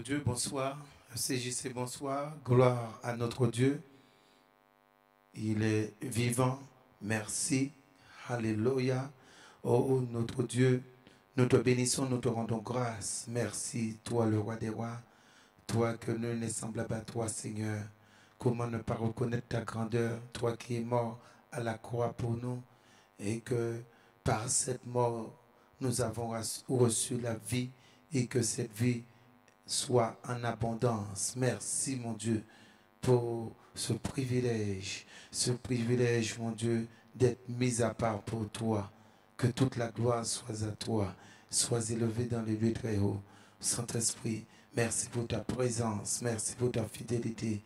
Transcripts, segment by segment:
Dieu, bonsoir. CJC, bonsoir. Gloire à notre Dieu. Il est vivant. Merci. Alléluia. Oh, notre Dieu, nous te bénissons, nous te rendons grâce. Merci, toi, le roi des rois. Toi que nul n'est semblable à toi, Seigneur. Comment ne pas reconnaître ta grandeur, toi qui es mort à la croix pour nous, et que par cette mort, nous avons reçu la vie, et que cette vie soit en abondance. Merci, mon Dieu, pour ce privilège, mon Dieu, d'être mis à part pour toi. Que toute la gloire soit à toi, sois élevé dans les lieux très hauts. Saint-Esprit, merci pour ta présence, merci pour ta fidélité.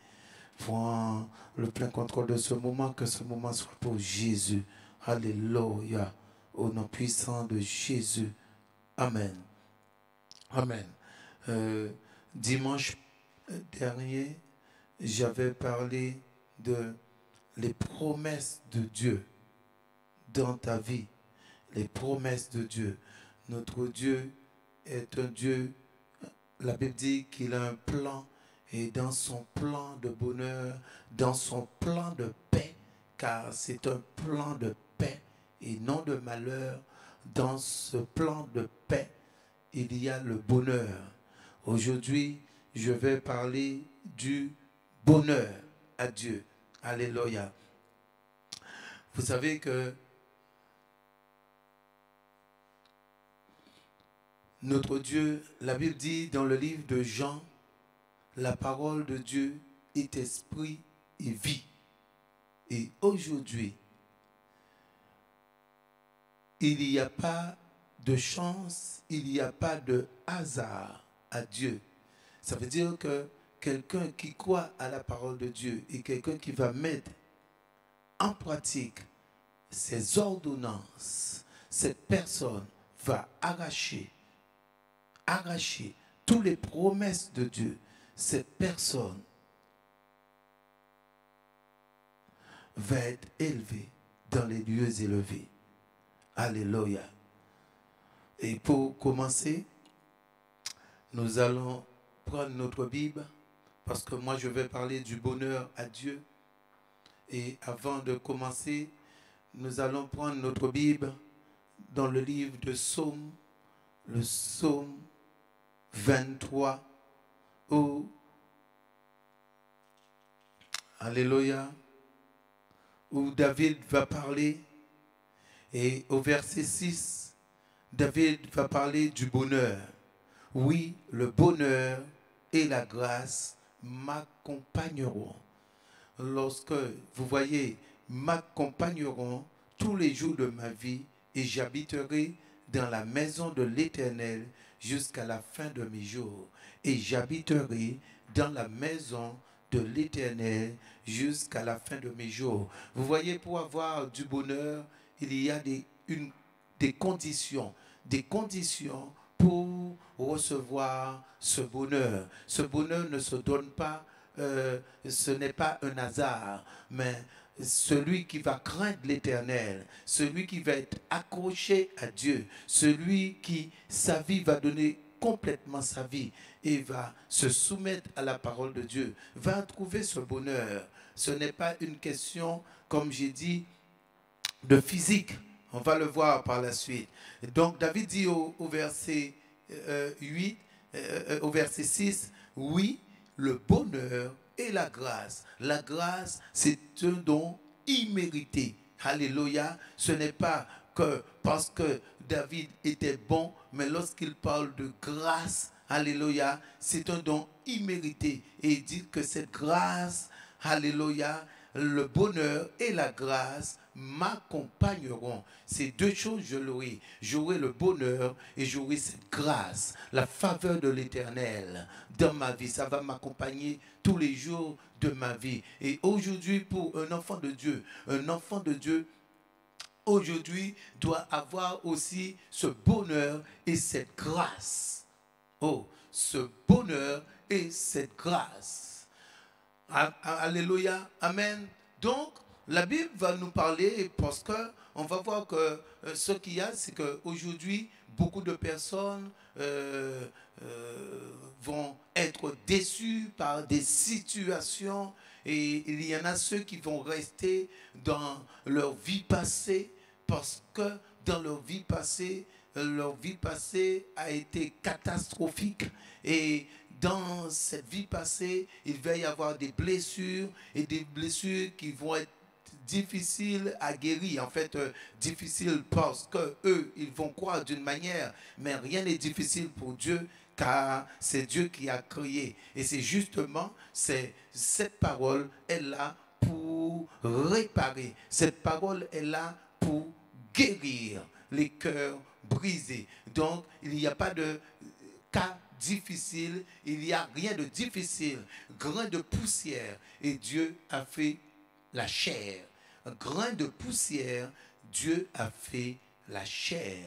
Prends le plein contrôle de ce moment, que ce moment soit pour Jésus. Alléluia. Au nom puissant de Jésus. Amen. Amen. Dimanche dernier, j'avais parlé de les promesses de Dieu dans ta vie. Les promesses de Dieu. Notre Dieu est un Dieu, la Bible dit qu'il a un plan, et dans son plan de bonheur, dans son plan de paix, car c'est un plan de paix et non de malheur, dans ce plan de paix, il y a le bonheur. Aujourd'hui, je vais parler du bonheur à Dieu. Alléluia. Vous savez que notre Dieu, la Bible dit dans le livre de Jean, la parole de Dieu est esprit et vie. Et aujourd'hui, il n'y a pas de chance, il n'y a pas de hasard à Dieu. Ça veut dire que quelqu'un qui croit à la parole de Dieu et quelqu'un qui va mettre en pratique ses ordonnances, cette personne va arracher toutes les promesses de Dieu. Cette personne va être élevée dans les lieux élevés. Alléluia. Et pour commencer, nous allons prendre notre Bible, parce que moi je vais parler du bonheur à Dieu. Et avant de commencer, nous allons prendre notre Bible dans le livre de Psaume, le Psaume 23, où, alléluia, où David va parler, et au verset 6, David va parler du bonheur. Oui, le bonheur et la grâce m'accompagneront. Lorsque vous voyez, m'accompagneront tous les jours de ma vie, et j'habiterai dans la maison de l'Éternel jusqu'à la fin de mes jours. Et j'habiterai dans la maison de l'Éternel jusqu'à la fin de mes jours. Vous voyez, pour avoir du bonheur, il y a des conditions pour recevoir ce bonheur. Ce bonheur ne se donne pas, ce n'est pas un hasard, mais celui qui va craindre l'Éternel, celui qui va être accroché à Dieu, celui qui, sa vie va donner complètement sa vie et va se soumettre à la parole de Dieu, va trouver ce bonheur. Ce n'est pas une question, comme j'ai dit, de physique. On va le voir par la suite. Donc David dit au verset 8, au verset 6, oui, le bonheur et la grâce. La grâce, c'est un don immérité. Alléluia. Ce n'est pas que parce que David était bon, mais lorsqu'il parle de grâce, alléluia, c'est un don immérité. Et il dit que cette grâce, alléluia, le bonheur et la grâce m'accompagneront. Ces deux choses, je l'aurai. J'aurai le bonheur et j'aurai cette grâce, la faveur de l'Éternel dans ma vie. Ça va m'accompagner tous les jours de ma vie. Et aujourd'hui, pour un enfant de Dieu, aujourd'hui doit avoir aussi ce bonheur et cette grâce. Oh, ce bonheur et cette grâce. Alléluia, amen. Donc, la Bible va nous parler parce qu'on va voir que ce qu'il y a, c'est qu'aujourd'hui, beaucoup de personnes vont être être déçus par des situations. Et il y en a ceux qui vont rester dans leur vie passée parce que dans leur vie passée a été catastrophique. Et dans cette vie passée, il va y avoir des blessures et des blessures qui vont être difficiles à guérir. En fait, difficiles parce que eux, ils vont croire d'une manière, mais rien n'est difficile pour Dieu, car c'est Dieu qui a créé. Et c'est justement, cette parole est là pour réparer. Cette parole est là pour guérir les cœurs brisés. Donc, il n'y a pas de cas difficile, il n'y a rien de difficile. Grain de poussière, et Dieu a fait la chair. Un grain de poussière, Dieu a fait la chair.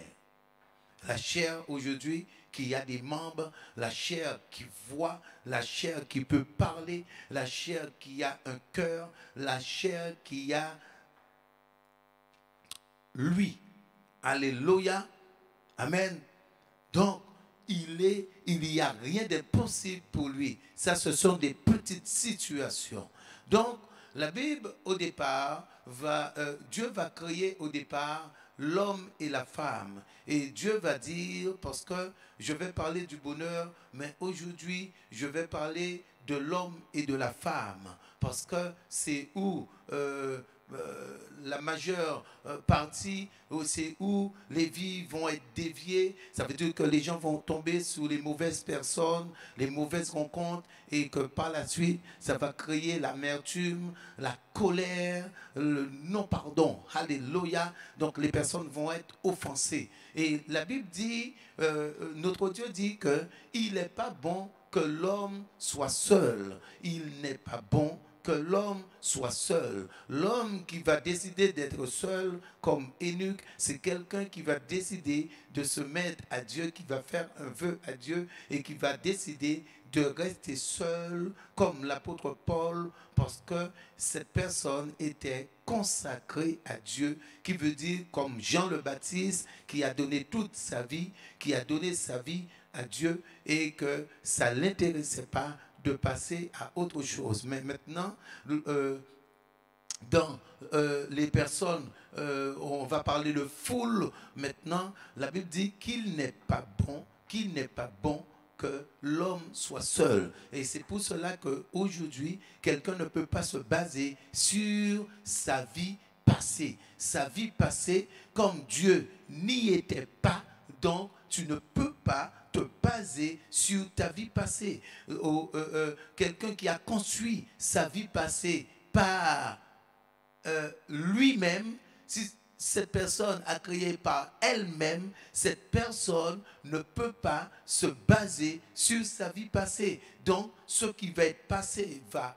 La chair aujourd'hui qui a des membres, la chair qui voit, la chair qui peut parler, la chair qui a un cœur, la chair qui a lui. Alléluia. Amen. Donc, il n'y a rien d'impossible pour lui. Ça, ce sont des petites situations. Donc, la Bible, au départ, Dieu va créer au départ l'homme et la femme. Et Dieu va dire, parce que je vais parler du bonheur, mais aujourd'hui, je vais parler de l'homme et de la femme. Parce que c'est où la majeure partie, c'est où les vies vont être déviées. Ça veut dire que les gens vont tomber sous les mauvaises personnes, les mauvaises rencontres, et que par la suite, ça va créer l'amertume, la colère, le non-pardon. Alléluia. Donc les personnes vont être offensées. Et la Bible dit, notre Dieu dit qu'il n'est pas bon que l'homme soit seul. Il n'est pas bon que l'homme soit seul. L'homme qui va décider d'être seul, comme Enoch, c'est quelqu'un qui va décider de se mettre à Dieu, qui va faire un vœu à Dieu et qui va décider de rester seul, comme l'apôtre Paul, parce que cette personne était consacrée à Dieu, qui veut dire comme Jean le Baptiste, qui a donné toute sa vie, qui a donné sa vie à Dieu et que ça ne l'intéressait pas de passer à autre chose. Mais maintenant, dans les personnes, on va parler de foule. Maintenant, la Bible dit qu'il n'est pas bon que l'homme soit seul. Et c'est pour cela qu'aujourd'hui, quelqu'un ne peut pas se baser sur sa vie passée. Sa vie passée, comme Dieu n'y était pas, donc tu ne peux pas te baser sur ta vie passée. Quelqu'un qui a construit sa vie passée par lui-même, si cette personne a créé par elle-même, cette personne ne peut pas se baser sur sa vie passée. Donc, ce qui va être passé va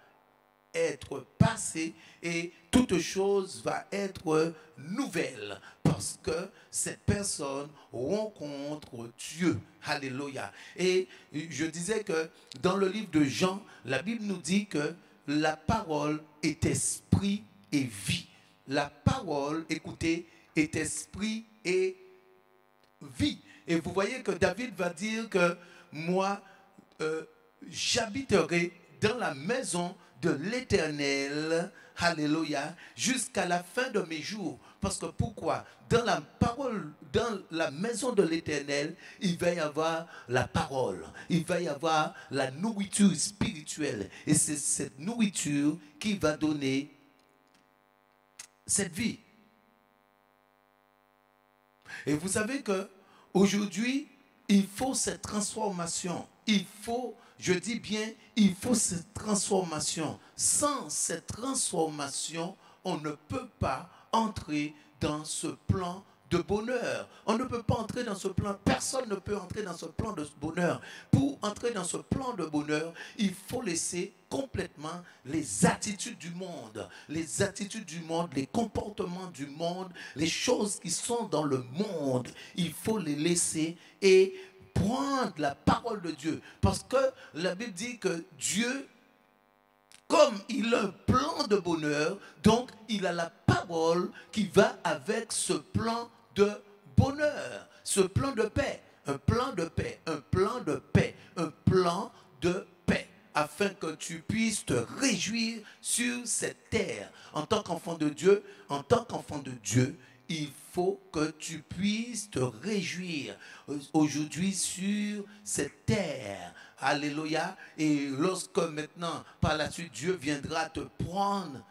être passé et toute chose va être nouvelle parce que cette personne rencontre Dieu. Alléluia. Et je disais que dans le livre de Jean, la Bible nous dit que la parole est esprit et vie. La parole, écoutez, est esprit et vie. Et vous voyez que David va dire que moi, j'habiterai dans la maison de l'Éternel, alléluia, jusqu'à la fin de mes jours. Parce que pourquoi? Dans la parole, dans la maison de l'Éternel, il va y avoir la parole. Il va y avoir la nourriture spirituelle. Et c'est cette nourriture qui va donner cette vie. Et vous savez que aujourd'hui, il faut cette transformation. Il faut, je dis bien, il faut cette transformation. Sans cette transformation, on ne peut pas entrer dans ce plan de bonheur. On ne peut pas entrer dans ce plan. Personne ne peut entrer dans ce plan de bonheur. Pour entrer dans ce plan de bonheur, il faut laisser complètement les attitudes du monde. Les attitudes du monde, les comportements du monde, les choses qui sont dans le monde. Il faut les laisser et prendre la parole de Dieu. Parce que la Bible dit que Dieu, comme il a un plan de bonheur, donc il a la parole qui va avec ce plan de bonheur, ce plan de paix, un plan de paix, un plan de paix, un plan de paix. afin que tu puisses te réjouir sur cette terre. En tant qu'enfant de Dieu, il faut que tu puisses te réjouir aujourd'hui sur cette terre. Alléluia. Et lorsque maintenant, par la suite, Dieu viendra te prendre,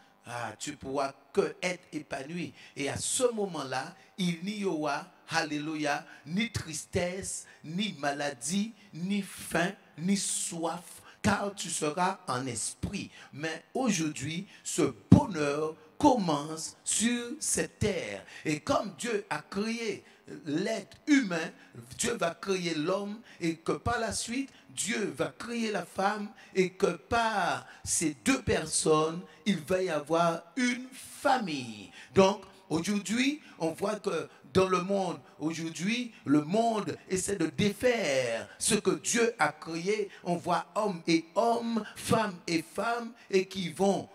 tu pourras que être épanoui. Et à ce moment-là, il n'y aura, alléluia, ni tristesse, ni maladie, ni faim, ni soif, car tu seras en esprit. Mais aujourd'hui, ce bonheur commence sur cette terre. Et comme Dieu a créé l'être humain, Dieu va créer l'homme, et que par la suite, Dieu va créer la femme, et que par ces deux personnes, il va y avoir une famille. Donc, aujourd'hui, on voit que dans le monde, aujourd'hui, le monde essaie de défaire ce que Dieu a créé. On voit hommes et hommes, femmes et femmes, et qui vont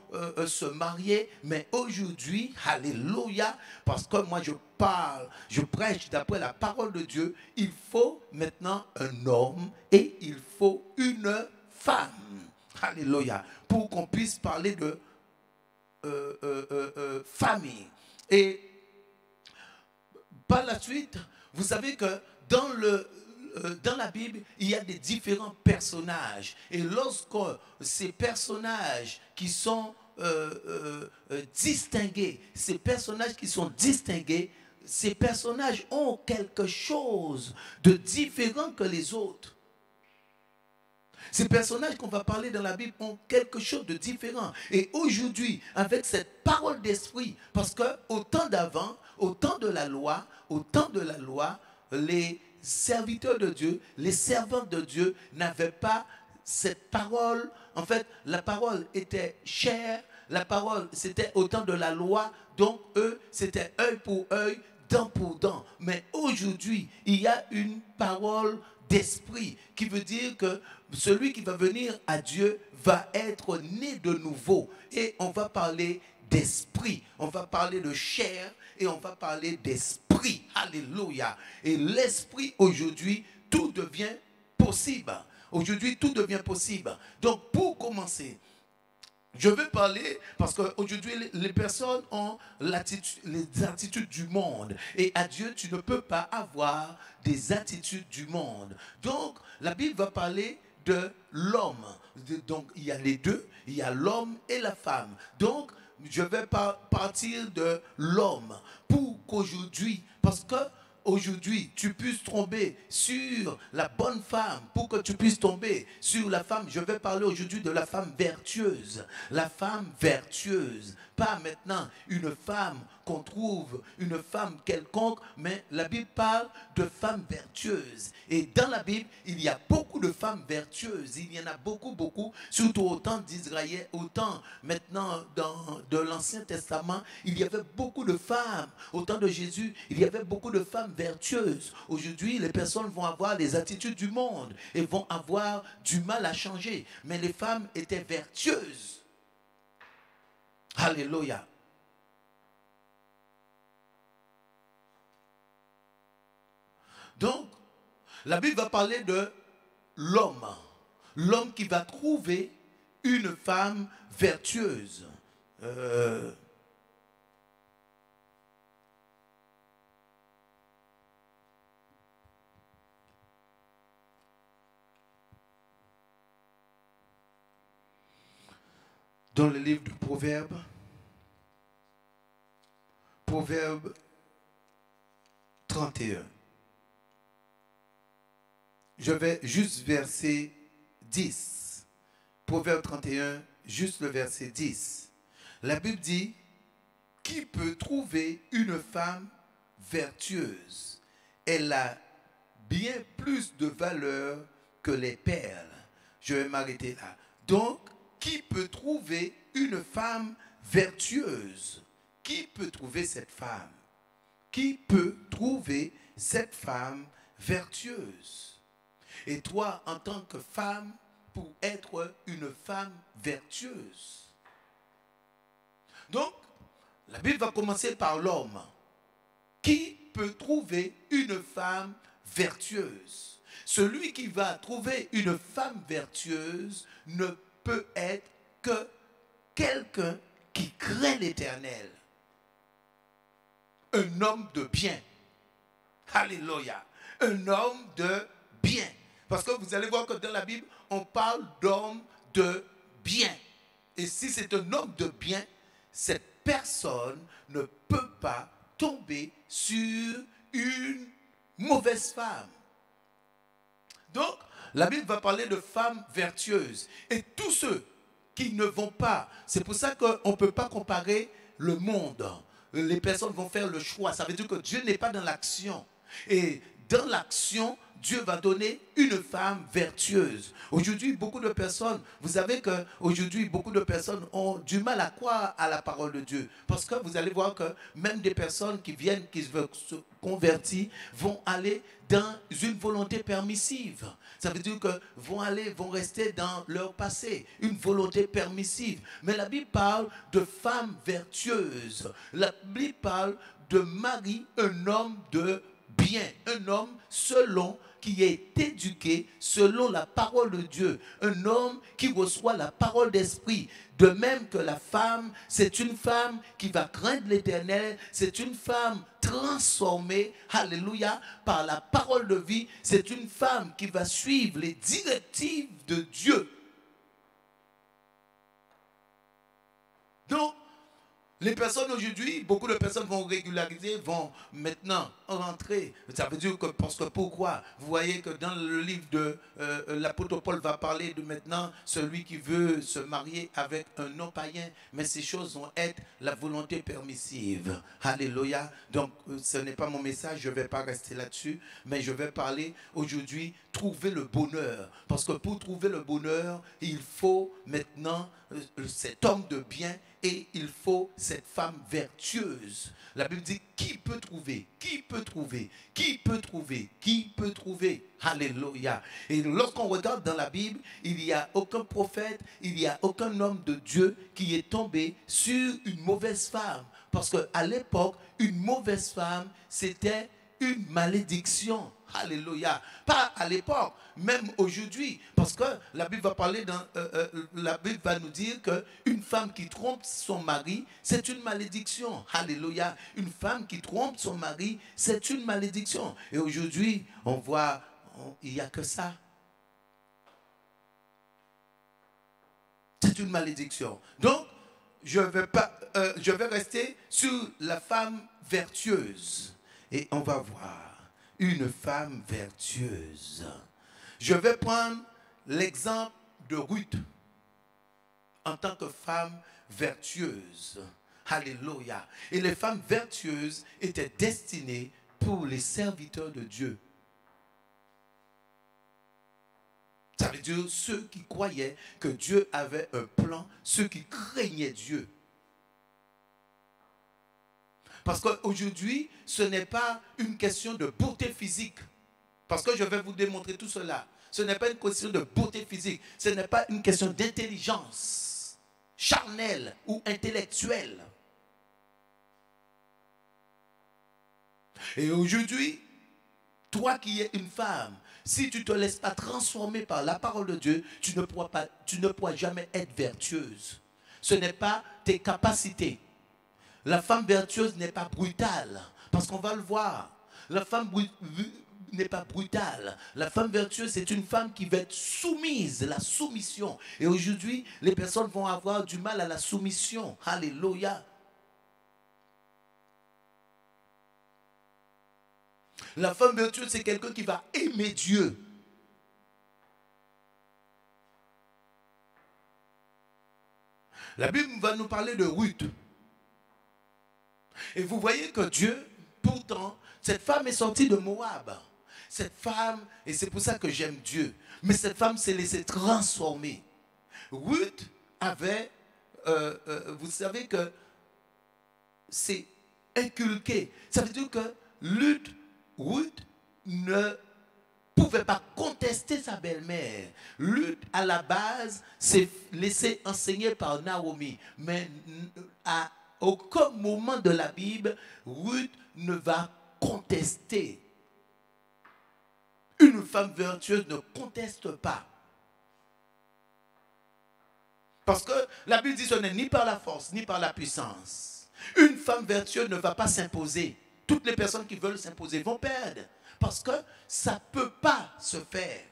se marier. Mais aujourd'hui, alléluia, parce que moi je prêche d'après la parole de Dieu, il faut maintenant un homme et il faut une femme. Alléluia. Pour qu'on puisse parler de famille. Et par la suite, vous savez que dans la Bible, il y a des différents personnages. Et lorsque ces personnages qui sont distingués, ces personnages ont quelque chose de différent que les autres. Ces personnages qu'on va parler dans la Bible ont quelque chose de différent. Et aujourd'hui, avec cette parole d'esprit, parce qu'au temps d'avant, au temps de la loi, les serviteurs de Dieu, les servantes de Dieu n'avaient pas cette parole. En fait, la parole était chère, la parole, c'était au temps de la loi, donc eux, c'était œil pour œil, dent pour dent. Mais aujourd'hui, il y a une parole d'esprit qui veut dire que celui qui va venir à Dieu va être né de nouveau. Et on va parler d'esprit, on va parler de chair et on va parler d'esprit. Alléluia. Et l'esprit aujourd'hui, tout devient possible. Aujourd'hui, tout devient possible. Donc, pour commencer, je veux parler parce qu'aujourd'hui, les personnes ont les attitudes du monde. Et à Dieu, tu ne peux pas avoir des attitudes du monde. Donc, la Bible va parler de l'homme. Donc, il y a les deux. Il y a l'homme et la femme. Donc, je vais partir de l'homme pour qu'aujourd'hui, parce que aujourd'hui, tu puisses tomber sur la bonne femme, pour que tu puisses tomber sur la femme. Je vais parler aujourd'hui de la femme vertueuse. La femme vertueuse. Pas maintenant une femme qu'on trouve, une femme quelconque, mais la Bible parle de femmes vertueuses. Et dans la Bible, il y a beaucoup de femmes vertueuses. Il y en a beaucoup, surtout au temps d'Israël, au temps maintenant de l'Ancien Testament, il y avait beaucoup de femmes. Au temps de Jésus, il y avait beaucoup de femmes vertueuses. Aujourd'hui, les personnes vont avoir les attitudes du monde et vont avoir du mal à changer. Mais les femmes étaient vertueuses. Alléluia. Donc, la Bible va parler de l'homme. L'homme qui va trouver une femme vertueuse. Dans le livre de Proverbes, Proverbe 31. Je vais juste verset 10. Proverbe 31, juste le verset 10. La Bible dit, qui peut trouver une femme vertueuse? Elle a bien plus de valeur que les perles. Je vais m'arrêter là. Donc, qui peut trouver une femme vertueuse? Qui peut trouver cette femme? Qui peut trouver cette femme vertueuse? Et toi, en tant que femme, pour être une femme vertueuse. Donc, la Bible va commencer par l'homme. Qui peut trouver une femme vertueuse? Celui qui va trouver une femme vertueuse ne peut être que quelqu'un qui craint l'Éternel. Un homme de bien. Alléluia. Un homme de bien. Parce que vous allez voir que dans la Bible, on parle d'homme de bien. Et si c'est un homme de bien, cette personne ne peut pas tomber sur une mauvaise femme. Donc, la Bible va parler de femmes vertueuses. Et tous ceux qui ne vont pas, c'est pour ça qu'on ne peut pas comparer le monde. Les personnes vont faire le choix. Ça veut dire que Dieu n'est pas dans l'action. Et dans l'action, Dieu va donner une femme vertueuse. Aujourd'hui, beaucoup de personnes, vous savez qu'aujourd'hui, beaucoup de personnes ont du mal à croire à la parole de Dieu. Parce que vous allez voir que même des personnes qui viennent, qui veulent se convertir, vont aller dans une volonté permissive. Ça veut dire que vont rester dans leur passé, une volonté permissive. Mais la Bible parle de femmes vertueuses. La Bible parle de mari, un homme de bien, un homme qui est éduqué selon la parole de Dieu, un homme qui reçoit la parole d'esprit. De même que la femme, c'est une femme qui va craindre l'Éternel, c'est une femme transformée, alléluia, par la parole de vie, c'est une femme qui va suivre les directives de Dieu. Donc, les personnes aujourd'hui, beaucoup de personnes vont régulariser, vont maintenant rentrer. Ça veut dire que, parce que pourquoi? Vous voyez que dans le livre de l'apôtre Paul va parler de maintenant celui qui veut se marier avec un non-païen, mais ces choses vont être la volonté permissive. Alléluia. Donc, ce n'est pas mon message, je ne vais pas rester là-dessus, mais je vais parler aujourd'hui, trouver le bonheur. Parce que pour trouver le bonheur, il faut maintenant cet homme de bien et il faut cette femme vertueuse. La Bible dit, qui peut trouver? Qui peut trouver? Qui peut trouver? Qui peut trouver? Alléluia. Et lorsqu'on regarde dans la Bible, il n'y a aucun prophète, il n'y a aucun homme de Dieu qui est tombé sur une mauvaise femme. Parce qu'à l'époque, une mauvaise femme, c'était une malédiction. Alléluia. Pas à l'époque, même aujourd'hui. Parce que la Bible va parler la Bible va nous dire qu'une femme qui trompe son mari, c'est une malédiction. Alléluia. Une femme qui trompe son mari, c'est une malédiction. Et aujourd'hui, on voit, il n'y a que ça. C'est une malédiction. Donc, je vais rester sur la femme vertueuse. Et on va voir une femme vertueuse. Je vais prendre l'exemple de Ruth en tant que femme vertueuse. Alléluia. Et les femmes vertueuses étaient destinées pour les serviteurs de Dieu. Ça veut dire ceux qui croyaient que Dieu avait un plan, ceux qui craignaient Dieu. Parce qu'aujourd'hui, ce n'est pas une question de beauté physique. Parce que je vais vous démontrer tout cela. Ce n'est pas une question de beauté physique. Ce n'est pas une question d'intelligence charnelle ou intellectuelle. Et aujourd'hui, toi qui es une femme, si tu ne te laisses pas transformer par la parole de Dieu, tu ne pourras jamais être vertueuse. Ce n'est pas tes capacités. La femme vertueuse n'est pas brutale, parce qu'on va le voir. La femme n'est pas brutale. La femme vertueuse, c'est une femme qui va être soumise, la soumission. Et aujourd'hui, les personnes vont avoir du mal à la soumission. Alléluia. La femme vertueuse, c'est quelqu'un qui va aimer Dieu. La Bible va nous parler de Ruth. Et vous voyez que Dieu, pourtant, cette femme est sortie de Moab. Cette femme, et c'est pour ça que j'aime Dieu, mais cette femme s'est laissée transformer. Ruth avait, vous savez que c'est inculqué. Ça veut dire que Ruth ne pouvait pas contester sa belle-mère. Ruth, à la base, s'est laissée enseigner par Naomi. Mais à aucun moment de la Bible, Ruth ne va contester Une femme vertueuse ne conteste pas. Parce que la Bible dit que ce n'est ni par la force, ni par la puissance. Une femme vertueuse ne va pas s'imposer. Toutes les personnes qui veulent s'imposer vont perdre. Parce que ça ne peut pas se faire.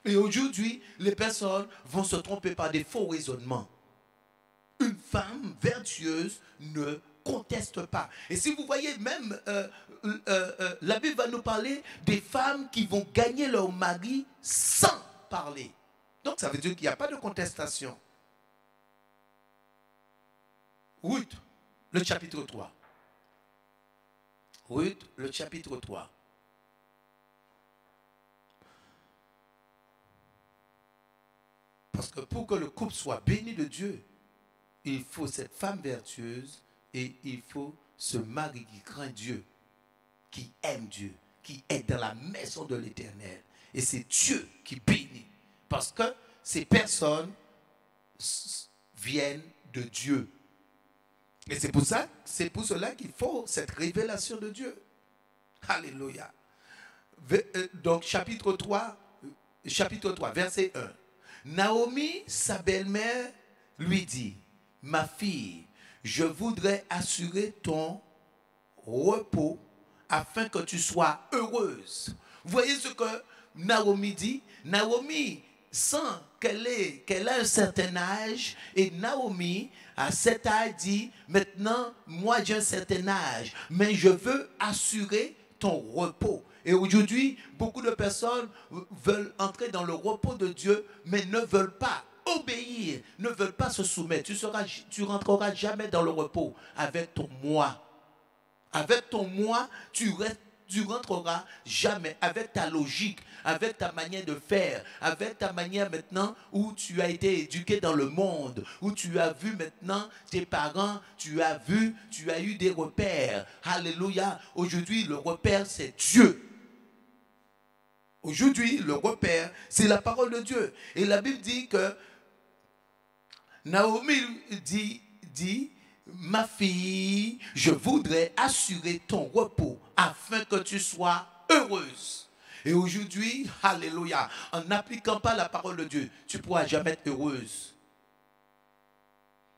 Et aujourd'hui, les personnes vont se tromper par des faux raisonnements. Une femme vertueuse ne conteste pas. Et si vous voyez même, la Bible va nous parler des femmes qui vont gagner leur mari sans parler. Donc ça veut dire qu'il n'y a pas de contestation. Ruth, le chapitre 3. Ruth, le chapitre 3. Parce que pour que le couple soit béni de Dieu, il faut cette femme vertueuse et il faut ce mari qui craint Dieu, qui aime Dieu, qui est dans la maison de l'Éternel. Et c'est Dieu qui bénit. Parce que ces personnes viennent de Dieu. Et c'est pour cela qu'il faut cette révélation de Dieu. Alléluia. Donc chapitre 3, verset 1. Naomi, sa belle-mère, lui dit, ma fille, je voudrais assurer ton repos afin que tu sois heureuse. Vous voyez ce que Naomi dit? Naomi sent qu'elle a un certain âge et Naomi, à cet âge, dit, maintenant, moi j'ai un certain âge, mais je veux assurer ton repos. Et aujourd'hui, beaucoup de personnes veulent entrer dans le repos de Dieu, mais ne veulent pas obéir, ne veulent pas se soumettre. Tu rentreras jamais dans le repos avec ton moi. Avec ton moi, tu rentreras jamais avec ta logique, avec ta manière de faire, avec ta manière maintenant où tu as été éduqué dans le monde, où tu as vu maintenant tes parents, tu as eu des repères. Alléluia. Aujourd'hui, le repère, c'est Dieu. Aujourd'hui, le repère, c'est la parole de Dieu. Et la Bible dit que Naomi dit, ma fille, je voudrais assurer ton repos afin que tu sois heureuse. Et aujourd'hui, alléluia, en n'appliquant pas la parole de Dieu, tu ne pourras jamais être heureuse.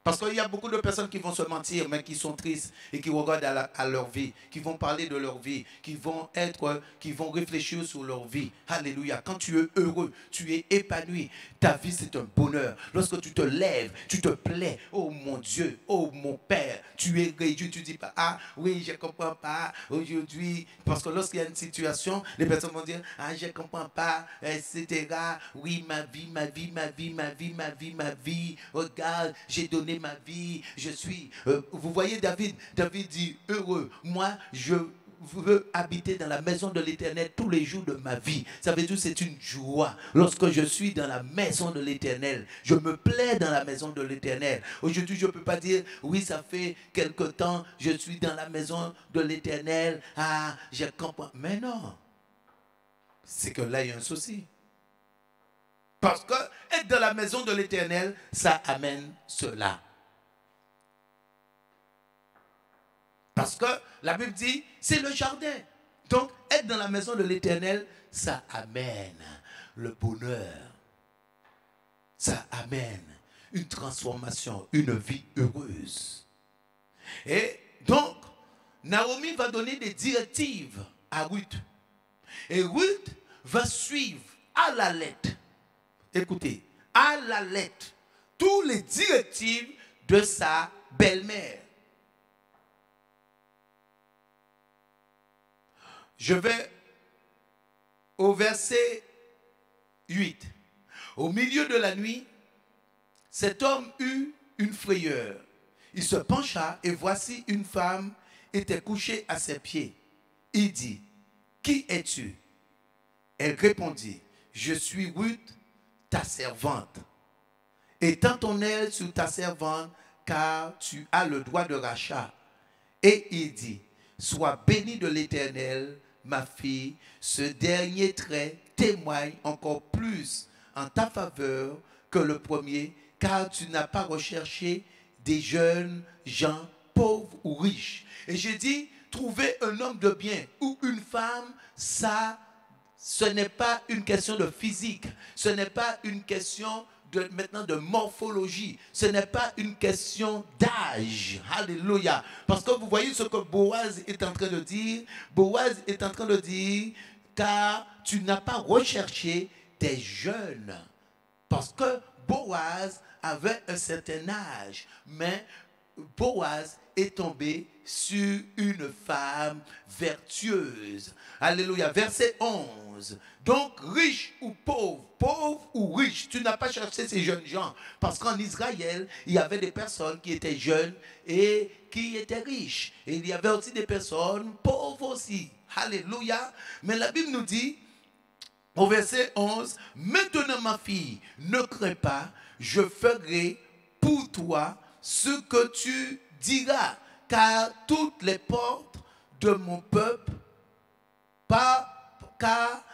Parce qu'il y a beaucoup de personnes qui vont se mentir, mais qui sont tristes et qui regardent à leur vie, qui vont parler de leur vie, qui vont réfléchir sur leur vie. Alléluia. Quand tu es heureux, tu es épanoui. Ta vie, c'est un bonheur. Lorsque tu te lèves, tu te plais. Oh mon Dieu, oh mon Père, tu es réjoui. Tu dis pas, ah oui, je ne comprends pas aujourd'hui. Parce que lorsqu'il y a une situation, les personnes vont dire, ah je ne comprends pas, etc. Oui, ma vie. Regarde, j'ai donné ma vie, je suis... vous voyez David dit heureux. Moi, je veux habiter dans la maison de l'Éternel tous les jours de ma vie. Ça veut dire que c'est une joie. Lorsque je suis dans la maison de l'Éternel, je me plais dans la maison de l'Éternel. Aujourd'hui, je ne peux pas dire, oui, ça fait quelque temps, je suis dans la maison de l'Éternel. Ah, je comprends. Mais non. C'est que là, il y a un souci. Parce que être dans la maison de l'Éternel, ça amène cela. Parce que la Bible dit, c'est le jardin. Donc, être dans la maison de l'Éternel, ça amène le bonheur. Ça amène une transformation, une vie heureuse. Et donc, Naomi va donner des directives à Ruth. Et Ruth va suivre à la lettre, écoutez, à la lettre, toutes les directives de sa belle-mère. Je vais au verset 8. Au milieu de la nuit, cet homme eut une frayeur. Il se pencha et voici une femme était couchée à ses pieds. Il dit, qui es-tu? Elle répondit, je suis Ruth, ta servante. Étends ton aile sur ta servante, car tu as le droit de rachat. Et il dit, sois bénie de l'Éternel, ma fille, ce dernier trait témoigne encore plus en ta faveur que le premier, car tu n'as pas recherché des jeunes gens pauvres ou riches. Et je dis, trouver un homme de bien ou une femme, ça, ce n'est pas une question de physique. Ce n'est pas une question maintenant de morphologie. Ce n'est pas une question d'âge. Alléluia. Parce que vous voyez ce que Boaz est en train de dire. Boaz est en train de dire, car tu n'as pas recherché des jeunes. Parce que Boaz avait un certain âge. Mais Boaz est tombé sur une femme vertueuse. Alléluia. Verset 11. Donc, riche ou pauvre, pauvre ou riche, tu n'as pas cherché ces jeunes gens. Parce qu'en Israël, il y avait des personnes qui étaient jeunes et qui étaient riches. Et il y avait aussi des personnes pauvres aussi. Alléluia. Mais la Bible nous dit, au verset 11, maintenant ma fille, ne crains pas, je ferai pour toi ce que tu diras, car toutes les portes de mon peuple, car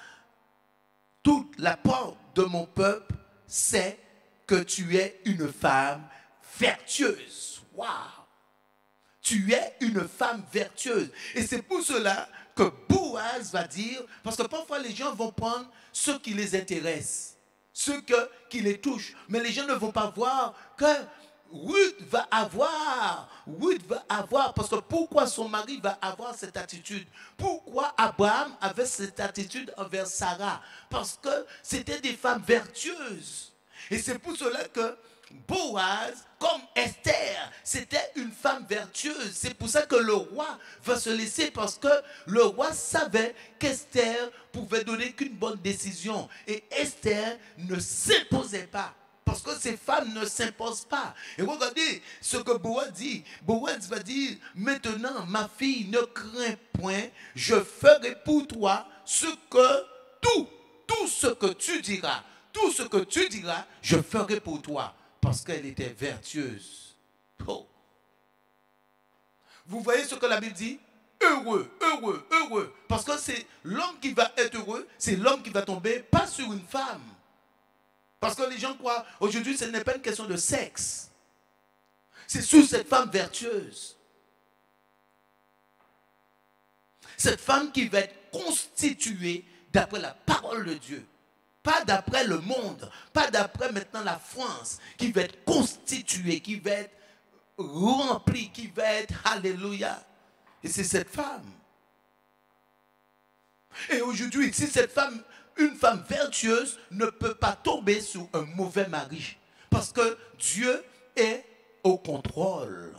toute la porte de mon peuple sait que tu es une femme vertueuse. Waouh! Tu es une femme vertueuse. Et c'est pour cela que Boaz va dire, parce que parfois les gens vont prendre ce qui les intéresse, ce qui les touche, mais les gens ne vont pas voir que Ruth va avoir, parce que pourquoi son mari va avoir cette attitude? Pourquoi Abraham avait cette attitude envers Sarah? Parce que c'était des femmes vertueuses. Et c'est pour cela que Boaz, comme Esther, c'était une femme vertueuse. C'est pour ça que le roi va se laisser, parce que le roi savait qu'Esther pouvait donner qu'une bonne décision. Et Esther ne s'imposait pas. Parce que ces femmes ne s'imposent pas. Et regardez ce que Boaz dit. Boaz va dire, maintenant ma fille, ne crains point, je ferai pour toi ce que tout ce que tu diras. Tout ce que tu diras, je ferai pour toi. Parce qu'elle était vertueuse. Oh. Vous voyez ce que la Bible dit? Heureux, heureux, heureux. Parce que c'est l'homme qui va être heureux, c'est l'homme qui va tomber, pas sur une femme. Parce que les gens croient, aujourd'hui, ce n'est pas une question de sexe. C'est sur cette femme vertueuse. Cette femme qui va être constituée d'après la parole de Dieu. Pas d'après le monde, pas d'après maintenant la France, qui va être constituée, qui va être remplie, qui va être, alléluia. Et c'est cette femme. Et aujourd'hui, si cette femme, une femme vertueuse, ne peut pas tomber sous un mauvais mari. Parce que Dieu est au contrôle.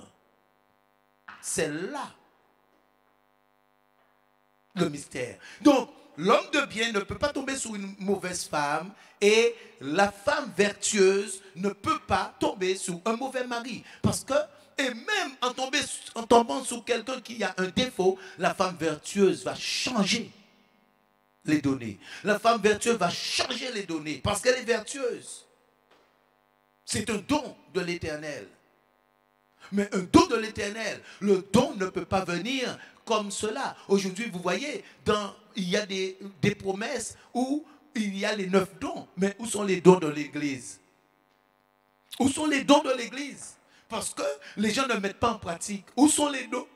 C'est là le mystère. Donc, l'homme de bien ne peut pas tomber sur une mauvaise femme et la femme vertueuse ne peut pas tomber sur un mauvais mari. Parce que, et même en tombant sur quelqu'un qui a un défaut, la femme vertueuse va changer les données. La femme vertueuse va changer les données parce qu'elle est vertueuse. C'est un don de l'Éternel. Mais un don de l'Éternel, le don ne peut pas venir comme cela. Aujourd'hui, vous voyez, il y a des promesses où il y a les 9 dons. Mais où sont les dons de l'Église? Où sont les dons de l'Église? Parce que les gens ne mettent pas en pratique. Où sont les dons?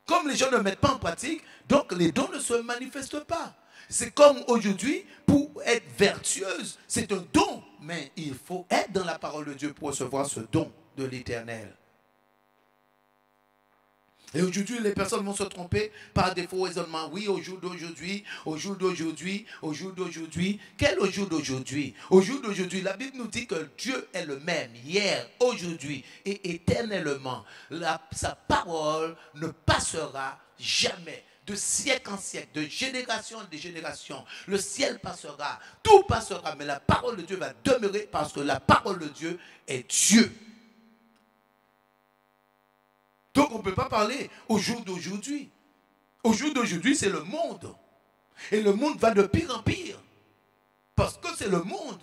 Comme les gens ne mettent pas en pratique, donc les dons ne se manifestent pas. C'est comme aujourd'hui, pour être vertueuse, c'est un don. Mais il faut être dans la parole de Dieu pour recevoir ce don de l'Éternel. Et aujourd'hui, les personnes vont se tromper par des faux raisonnements. Oui, au jour d'aujourd'hui, au jour d'aujourd'hui, au jour d'aujourd'hui. Quel au jour d'aujourd'hui? Au jour d'aujourd'hui, la Bible nous dit que Dieu est le même, hier, aujourd'hui et éternellement. Sa parole ne passera jamais. De siècle en siècle, de génération en génération. Le ciel passera, tout passera, mais la parole de Dieu va demeurer parce que la parole de Dieu est Dieu. Donc on ne peut pas parler au jour d'aujourd'hui. Au jour d'aujourd'hui, c'est le monde. Et le monde va de pire en pire. Parce que c'est le monde.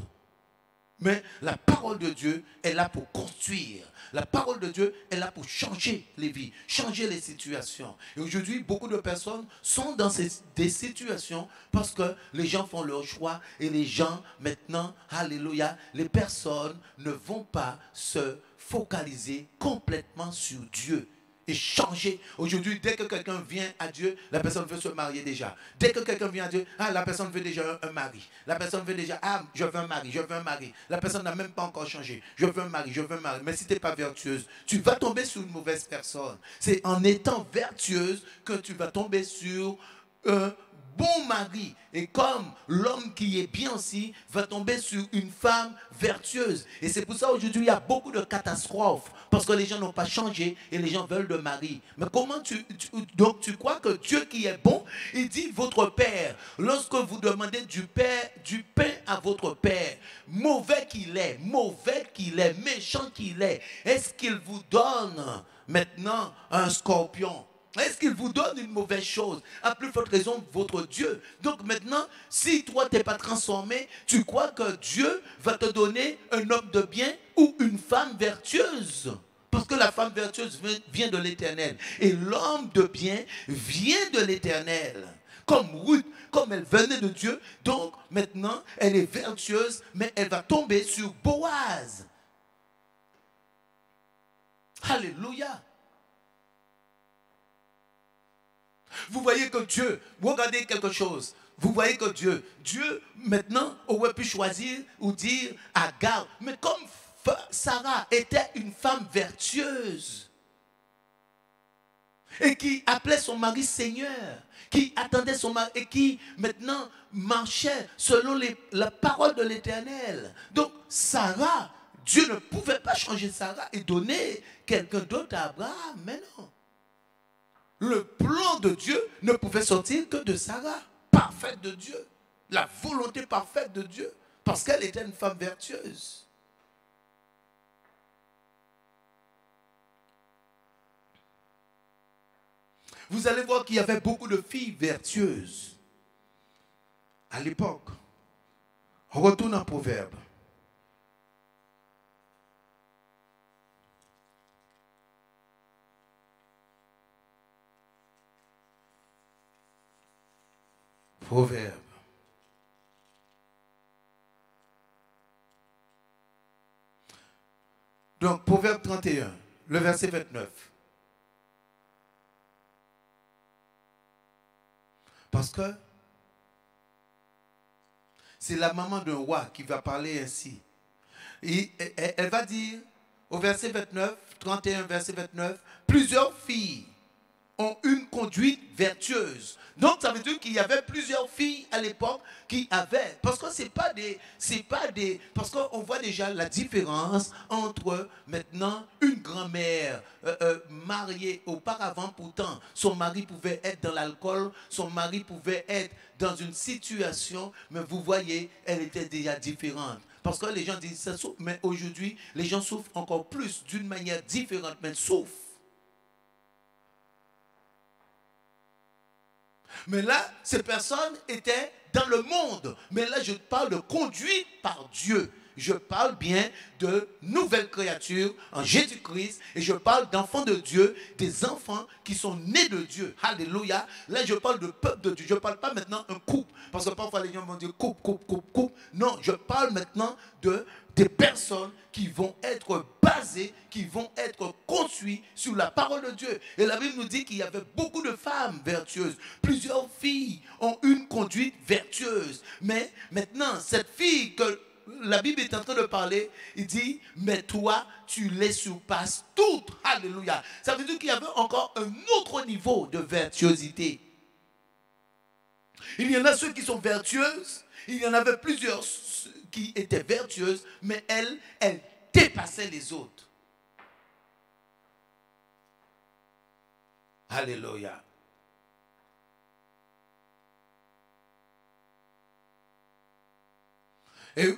Mais la parole de Dieu est là pour construire. La parole de Dieu est là pour changer les vies, changer les situations. Et aujourd'hui, beaucoup de personnes sont dans des situations parce que les gens font leur choix et les gens, maintenant, alléluia, les personnes ne vont pas se focaliser complètement sur Dieu. et changer. Aujourd'hui, dès que quelqu'un vient à Dieu, la personne veut se marier déjà. Dès que quelqu'un vient à Dieu, la personne veut déjà un mari. La personne veut déjà, je veux un mari, je veux un mari. La personne n'a même pas encore changé. Je veux un mari, je veux un mari. Mais si tu n'es pas vertueuse, tu vas tomber sur une mauvaise personne. C'est en étant vertueuse que tu vas tomber sur un bon mari. Et comme l'homme qui est bien aussi va tomber sur une femme vertueuse. Et c'est pour ça aujourd'hui il y a beaucoup de catastrophes. Parce que les gens n'ont pas changé et les gens veulent de mari. Mais comment donc tu crois que Dieu qui est bon, il dit votre père. Lorsque vous demandez du pain à votre père, mauvais qu'il est, méchant qu'il est-ce qu'il vous donne maintenant un scorpion? Est-ce qu'il vous donne une mauvaise chose? À plus forte raison, votre Dieu. Donc maintenant, si toi, tu n'es pas transformé, tu crois que Dieu va te donner un homme de bien ou une femme vertueuse. Parce que la femme vertueuse vient de l'Éternel. Et l'homme de bien vient de l'Éternel. Comme Ruth, comme elle venait de Dieu. Donc maintenant, elle est vertueuse, mais elle va tomber sur Boaz. Alléluia. Vous voyez que Dieu, vous regardez quelque chose, vous voyez que Dieu maintenant aurait pu choisir ou dire Agar, mais comme Sarah était une femme vertueuse et qui appelait son mari Seigneur, qui attendait son mari et qui maintenant marchait selon la parole de l'Éternel. Donc Sarah, Dieu ne pouvait pas changer Sarah et donner quelqu'un d'autre à Abraham, mais non. Le plan de Dieu ne pouvait sortir que de Sarah, parfaite de Dieu. La volonté parfaite de Dieu, parce qu'elle était une femme vertueuse. Vous allez voir qu'il y avait beaucoup de filles vertueuses à l'époque. On retourne en Proverbe. Proverbe. Donc, Proverbe 31, le verset 29. Parce que c'est la maman d'un roi qui va parler ainsi. Et elle va dire, au verset 29, 31, verset 29, plusieurs filles ont une conduite vertueuse. Donc ça veut dire qu'il y avait plusieurs filles à l'époque qui avaient, parce que parce qu'on voit déjà la différence entre maintenant une grand-mère mariée auparavant, pourtant son mari pouvait être dans l'alcool, son mari pouvait être dans une situation, mais vous voyez, elle était déjà différente. Parce que les gens disent ça souffre, mais aujourd'hui, les gens souffrent encore plus d'une manière différente, mais souffrent. Mais là, ces personnes étaient dans le monde. Mais là, je parle de conduite par Dieu. Je parle bien de nouvelles créatures en Jésus-Christ. Et je parle d'enfants de Dieu, des enfants qui sont nés de Dieu. Alléluia. Là, je parle de peuple de Dieu. Je ne parle pas maintenant d'un couple. Parce que parfois, les gens vont dire couple. Non, je parle maintenant des personnes qui vont être basées, qui vont être construites sur la parole de Dieu. Et la Bible nous dit qu'il y avait beaucoup de femmes vertueuses. Plusieurs filles ont une conduite vertueuse. Mais maintenant, cette fille que la Bible est en train de parler, il dit, mais toi, tu les surpasses toutes. Alléluia. Ça veut dire qu'il y avait encore un autre niveau de vertuosité. Il y en a ceux qui sont vertueuses, il y en avait plusieurs qui étaient vertueuses, mais elles dépassaient les autres. Alléluia. Et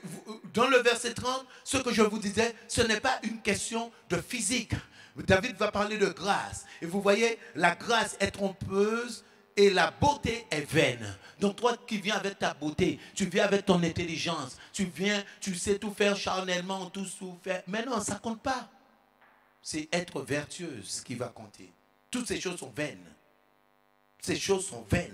dans le verset 30, ce que je vous disais, ce n'est pas une question de physique. David va parler de grâce. Et vous voyez, la grâce est trompeuse et la beauté est vaine. Donc toi qui viens avec ta beauté, tu viens avec ton intelligence, tu sais tout faire charnellement, tout faire. Mais non, ça ne compte pas. C'est être vertueuse qui va compter. Toutes ces choses sont vaines. Ces choses sont vaines.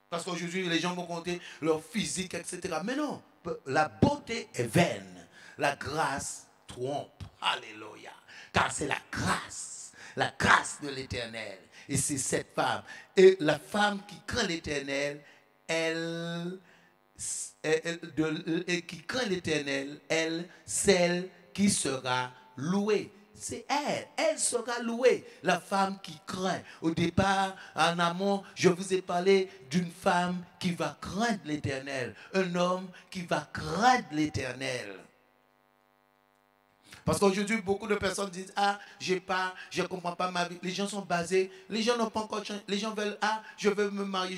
Parce qu'aujourd'hui, les gens vont compter leur physique, etc. Mais non, la beauté est vaine. La grâce trompe. Alléluia. car c'est la grâce de l'Éternel. Et c'est cette femme. Et la femme qui craint l'Éternel, qui craint l'Éternel, celle qui sera louée. C'est elle sera louée, la femme qui craint. Au départ, en amont, je vous ai parlé d'une femme qui va craindre l'Éternel, un homme qui va craindre l'Éternel. Parce qu'aujourd'hui, beaucoup de personnes disent, ah, je ne comprends pas ma vie. Les gens sont basés, les gens n'ont pas encore changé. Les gens veulent, ah, je veux me marier.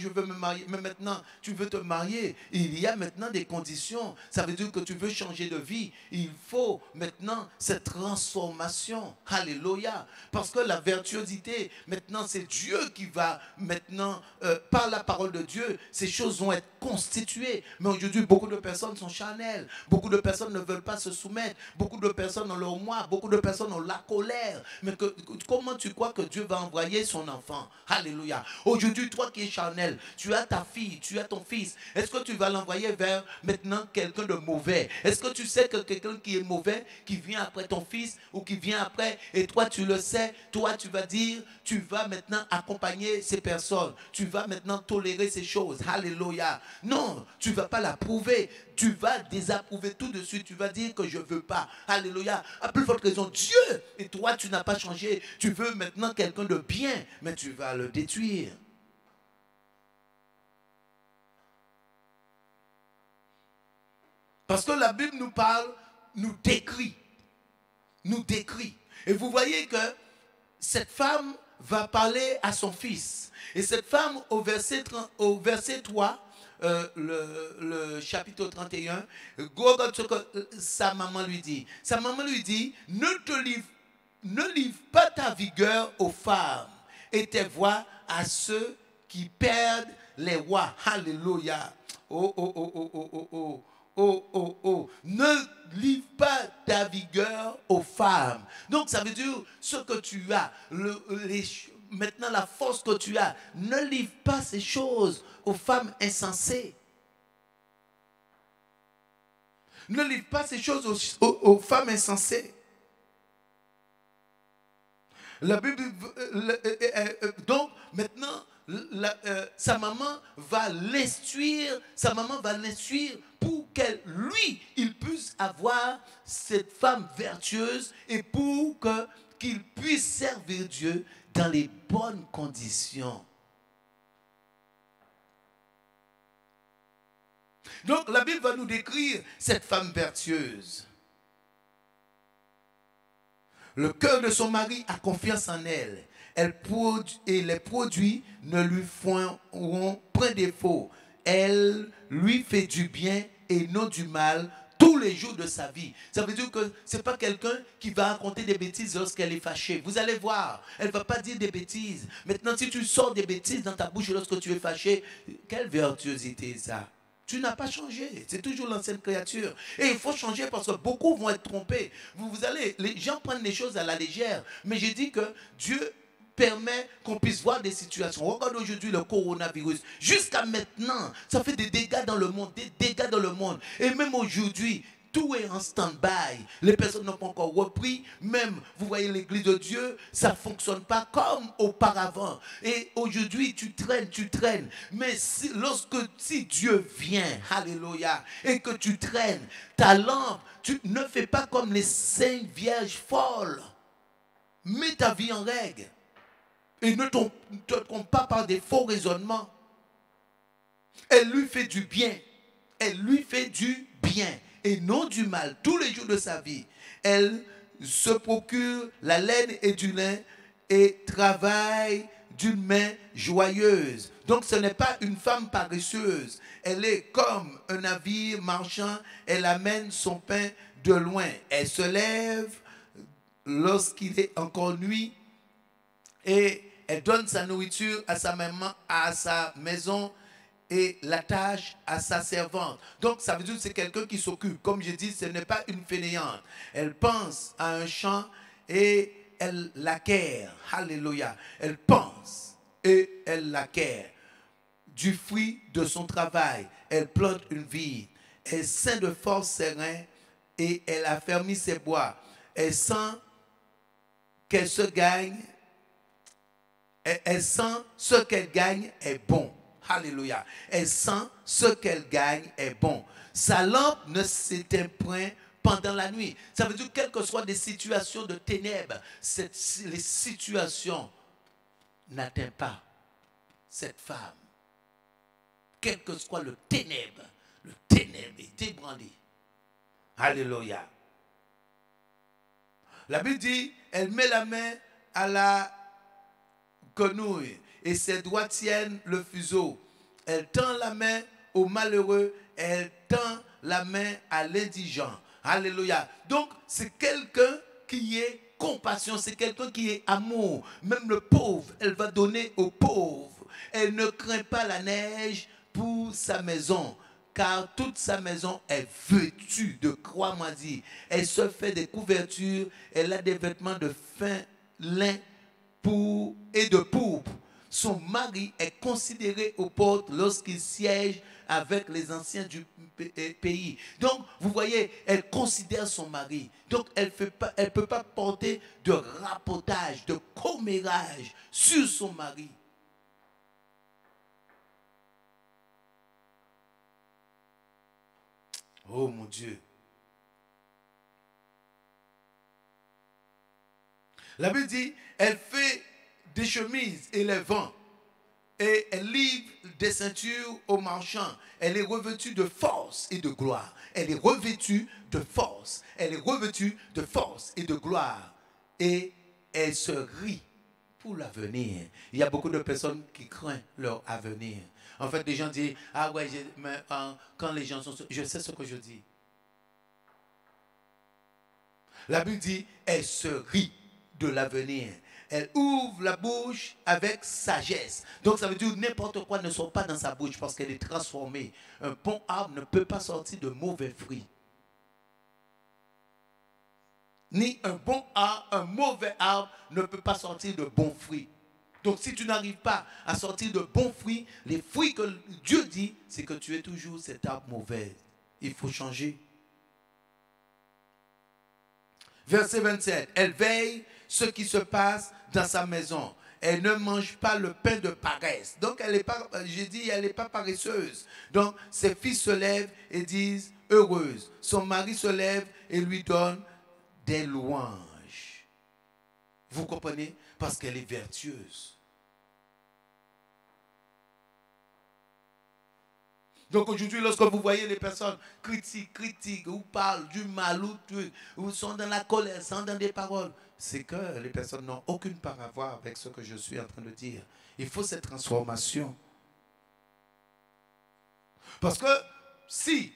Mais maintenant, tu veux te marier. Il y a maintenant des conditions. Ça veut dire que tu veux changer de vie. Il faut maintenant cette transformation. Alléluia. Parce que la vertuosité, maintenant, c'est Dieu qui va maintenant, par la parole de Dieu, ces choses vont être constituées. Mais aujourd'hui, beaucoup de personnes sont charnelles. Beaucoup de personnes ne veulent pas se soumettre. Beaucoup de personnes ont leur moi, beaucoup de personnes ont la colère. Mais comment tu crois que Dieu va envoyer son enfant? Alléluia. Aujourd'hui, toi qui es charnel, tu as ta fille, tu as ton fils. Est-ce que tu vas l'envoyer vers maintenant quelqu'un de mauvais? Est-ce que tu sais que quelqu'un qui est mauvais, qui vient après ton fils ou qui vient après, et toi tu le sais, toi tu vas dire, tu vas maintenant accompagner ces personnes. Tu vas maintenant tolérer ces choses. Alléluia. Non, tu ne vas pas l'approuver. Tu vas désapprouver tout de suite. Tu vas dire que je ne veux pas. Alléluia. À plus forte raison, Dieu. Et toi, tu n'as pas changé. Tu veux maintenant quelqu'un de bien, mais tu vas le détruire. Parce que la Bible nous parle, nous décrit. Nous décrit. Et vous voyez que cette femme va parler à son fils. Et cette femme, au verset 3, le chapitre 31, regarde ce que sa maman lui dit. Sa maman lui dit, ne livre pas ta vigueur aux femmes et tes voix à ceux qui perdent les rois. Alléluia. Oh, oh, oh, oh, oh, oh, oh. Oh, oh, oh. Ne livre pas ta vigueur aux femmes. Donc ça veut dire ce que tu as, maintenant la force que tu as, ne livre pas ces choses aux femmes insensées. Ne livre pas ces choses aux femmes insensées. La Bible, donc maintenant, sa maman va l'instruire, pour il puisse avoir cette femme vertueuse et pour qu'il puisse servir Dieu dans les bonnes conditions. Donc la Bible va nous décrire cette femme vertueuse. Le cœur de son mari a confiance en elle. Et les produits ne lui feront point défaut. Elle lui fait du bien et non du mal tous les jours de sa vie. Ça veut dire que ce n'est pas quelqu'un qui va raconter des bêtises lorsqu'elle est fâchée. Vous allez voir, elle ne va pas dire des bêtises. Maintenant, si tu sors des bêtises dans ta bouche lorsque tu es fâché, quelle vertuosité ça? Tu n'as pas changé. C'est toujours l'ancienne créature. Et il faut changer parce que beaucoup vont être trompés. Les gens prennent les choses à la légère. Mais j'ai dit que Dieu permet qu'on puisse voir des situations. Regarde aujourd'hui le coronavirus. Jusqu'à maintenant, ça fait des dégâts dans le monde. Et même aujourd'hui, tout est en stand-by. Les personnes n'ont pas encore repris. Même, vous voyez l'église de Dieu, ça ne fonctionne pas comme auparavant. Et aujourd'hui, tu traînes. Mais si Dieu vient, alléluia, et que tu traînes, ta lampe, tu ne fais pas comme les saintes vierges folles. Mets ta vie en règle. Et ne te trompe pas par des faux raisonnements. Elle lui fait du bien. Et non du mal tous les jours de sa vie. Elle se procure la laine et du lin et travaille d'une main joyeuse. Donc ce n'est pas une femme paresseuse. Elle est comme un navire marchand. Elle amène son pain de loin. Elle se lève lorsqu'il est encore nuit et elle donne sa nourriture à sa maison et la tâche à sa servante. Donc ça veut dire que c'est quelqu'un qui s'occupe. Comme je dis, ce n'est pas une fainéante. Elle pense à un champ et elle l'acquiert. Alléluia. Elle pense et elle l'acquiert. Du fruit de son travail, elle plante une vigne. Elle ceint de force ses reins et elle affermit ses bois. Elle sent qu'elle se gagne, elle sent ce qu'elle gagne est bon. Alléluia. Elle sent ce qu'elle gagne est bon. Sa lampe ne s'éteint point pendant la nuit. Ça veut dire quelles que soient des situations de ténèbres, les situations n'atteignent pas cette femme. Quel que soit le ténèbre est ébranlé. Alléluia. La Bible dit, elle met la main à la quenouille et ses doigts tiennent le fuseau. Elle tend la main au malheureux, elle tend la main à l'indigent. Alléluia. Donc, c'est quelqu'un qui est compassion, c'est quelqu'un qui est amour. Même le pauvre, elle va donner aux pauvres. Elle ne craint pas la neige pour sa maison, car toute sa maison est vêtue de croix-moi dit. Elle se fait des couvertures, elle a des vêtements de fin lin et de pourpre. Son mari est considéré aux portes lorsqu'il siège avec les anciens du pays. Donc, vous voyez, elle considère son mari. Donc, elle ne peut pas porter de rapotage, de commérage sur son mari. Oh mon Dieu. La Bible dit, elle fait des chemises et les vend. Et elle livre des ceintures aux marchands. Elle est revêtue de force et de gloire. Elle est revêtue de force. Elle est revêtue de force et de gloire. Et elle se rit pour l'avenir. Il y a beaucoup de personnes qui craignent leur avenir. En fait, des gens disent, ah ouais, mais, quand les gens sont... Je sais ce que je dis. La Bible dit, elle se rit de l'avenir. Elle ouvre la bouche avec sagesse. Donc ça veut dire n'importe quoi ne sort pas dans sa bouche parce qu'elle est transformée. Un bon arbre ne peut pas sortir de mauvais fruits. Ni un bon arbre, un mauvais arbre ne peut pas sortir de bons fruits. Donc si tu n'arrives pas à sortir de bons fruits, les fruits que Dieu dit, c'est que tu es toujours cet arbre mauvais. Il faut changer. Verset 27. Elle veille ce qui se passe dans sa maison. Elle ne mange pas le pain de paresse. Donc elle n'est pas, j'ai dit, elle n'est pas paresseuse. Donc ses fils se lèvent et disent heureuse. Son mari se lève et lui donne des louanges. Vous comprenez? Parce qu'elle est vertueuse. Donc aujourd'hui, lorsque vous voyez les personnes critiquent, ou parlent du mal, ou sont dans la colère, sont dans des paroles, c'est que les personnes n'ont aucune part à voir avec ce que je suis en train de dire. Il faut cette transformation. Parce que si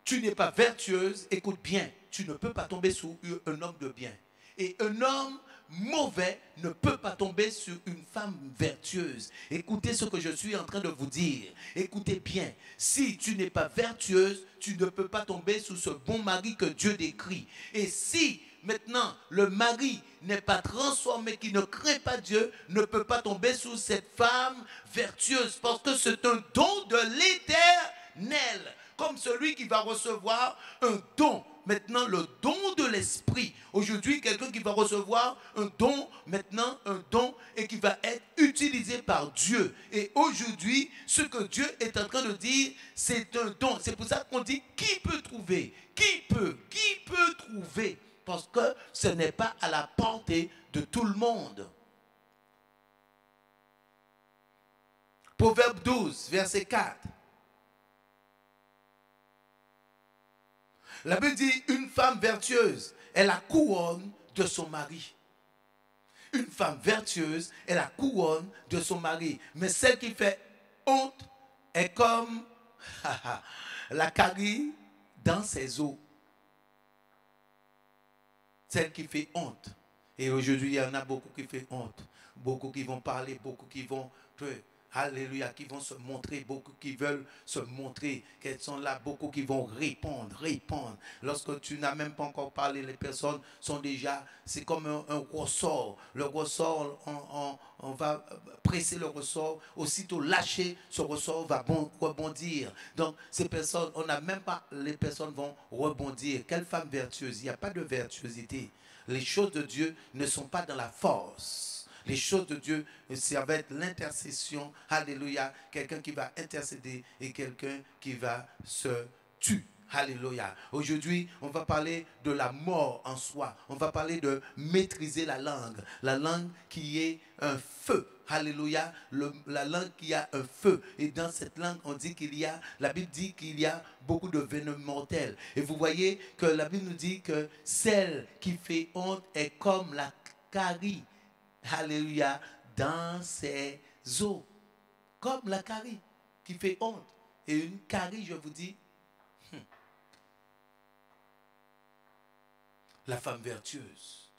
tu n'es pas vertueuse, écoute bien, tu ne peux pas tomber sur un homme de bien. Et un homme mauvais ne peut pas tomber sur une femme vertueuse. Écoutez ce que je suis en train de vous dire. Écoutez bien. Si tu n'es pas vertueuse, tu ne peux pas tomber sous ce bon mari que Dieu décrit. Et si maintenant le mari n'est pas transformé, qui ne craint pas Dieu, ne peut pas tomber sous cette femme vertueuse. Parce que c'est un don de l'Éternel. Comme celui qui va recevoir un don. Maintenant, le don de l'esprit. Aujourd'hui, quelqu'un qui va recevoir un don, maintenant, un don, et qui va être utilisé par Dieu. Et aujourd'hui, ce que Dieu est en train de dire, c'est un don. C'est pour ça qu'on dit, qui peut trouver? Qui peut trouver? Parce que ce n'est pas à la portée de tout le monde. Proverbe 12, verset 4. La Bible dit, une femme vertueuse est la couronne de son mari. Une femme vertueuse est la couronne de son mari. Mais celle qui fait honte est comme la carie dans ses os. Celle qui fait honte. Et aujourd'hui, il y en a beaucoup qui font honte. Beaucoup qui vont parler, beaucoup qui vont... Alléluia, qui vont se montrer, beaucoup qui veulent se montrer qu'elles sont là, beaucoup qui vont répondre. Lorsque tu n'as même pas encore parlé, les personnes sont déjà, c'est comme un ressort. Le ressort, on va presser le ressort, aussitôt lâcher, ce ressort va rebondir. Donc ces personnes, on n'a même pas, les personnes vont rebondir. Quelle femme vertueuse? Il n'y a pas de vertuosité. Les choses de Dieu ne sont pas dans la force. Les choses de Dieu, ça va être l'intercession. Alléluia. Quelqu'un qui va intercéder et quelqu'un qui va se tuer. Alléluia. Aujourd'hui, on va parler de la mort en soi. On va parler de maîtriser la langue. La langue qui est un feu. Alléluia. La langue qui a un feu. Et dans cette langue, on dit qu'il y a, la Bible dit qu'il y a beaucoup de venin mortel. Et vous voyez que la Bible nous dit que celle qui fait honte est comme la carie. Alléluia. Dans ses os. Comme la carie qui fait honte. Et une carie, je vous dis, la femme vertueuse.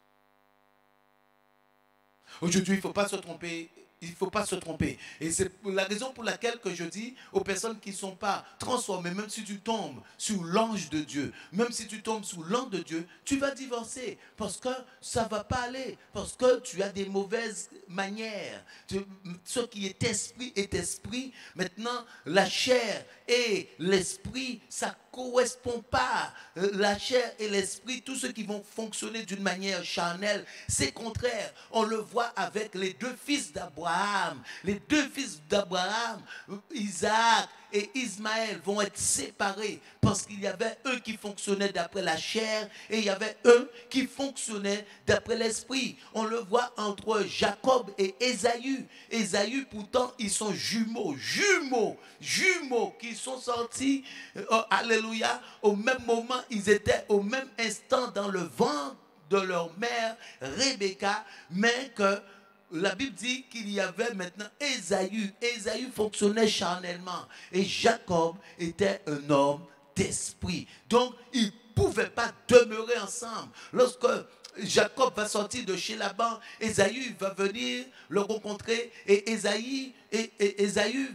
Aujourd'hui, il ne faut pas se tromper. Il ne faut pas se tromper. Et c'est la raison pour laquelle que je dis aux personnes qui ne sont pas transformées, même si tu tombes sous l'ange de Dieu, même si tu tombes sous l'ange de Dieu, tu vas divorcer. Parce que ça ne va pas aller. Parce que tu as des mauvaises manières. Ce qui est esprit. Maintenant, la chair et l'esprit, ça ne correspond pas. La chair et l'esprit, tous ceux qui vont fonctionner d'une manière charnelle, c'est contraire. On le voit avec les deux fils d'Abraham. Les deux fils d'Abraham, Isaac et Ismaël, vont être séparés parce qu'il y avait eux qui fonctionnaient d'après la chair et il y avait eux qui fonctionnaient d'après l'esprit. On le voit entre Jacob et Ésaü. Ésaü, pourtant, ils sont jumeaux qui sont sortis, alléluia, au même moment, ils étaient au même instant dans le ventre de leur mère, Rebecca, mais que la Bible dit qu'il y avait maintenant Ésaü. Ésaü fonctionnait charnellement. Et Jacob était un homme d'esprit. Donc, ils ne pouvaient pas demeurer ensemble. Lorsque Jacob va sortir de chez Laban, Ésaü va venir le rencontrer et Ésaü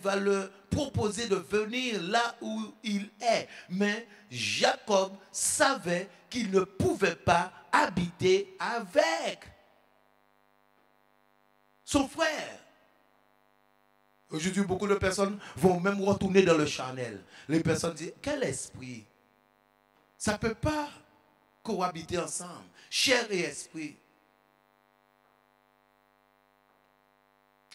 va le proposer de venir là où il est. Mais Jacob savait qu'il ne pouvait pas habiter avec son frère. Aujourd'hui, beaucoup de personnes vont même retourner dans le charnel. Les personnes disent, quel esprit? Ça ne peut pas cohabiter ensemble. Chair et esprit.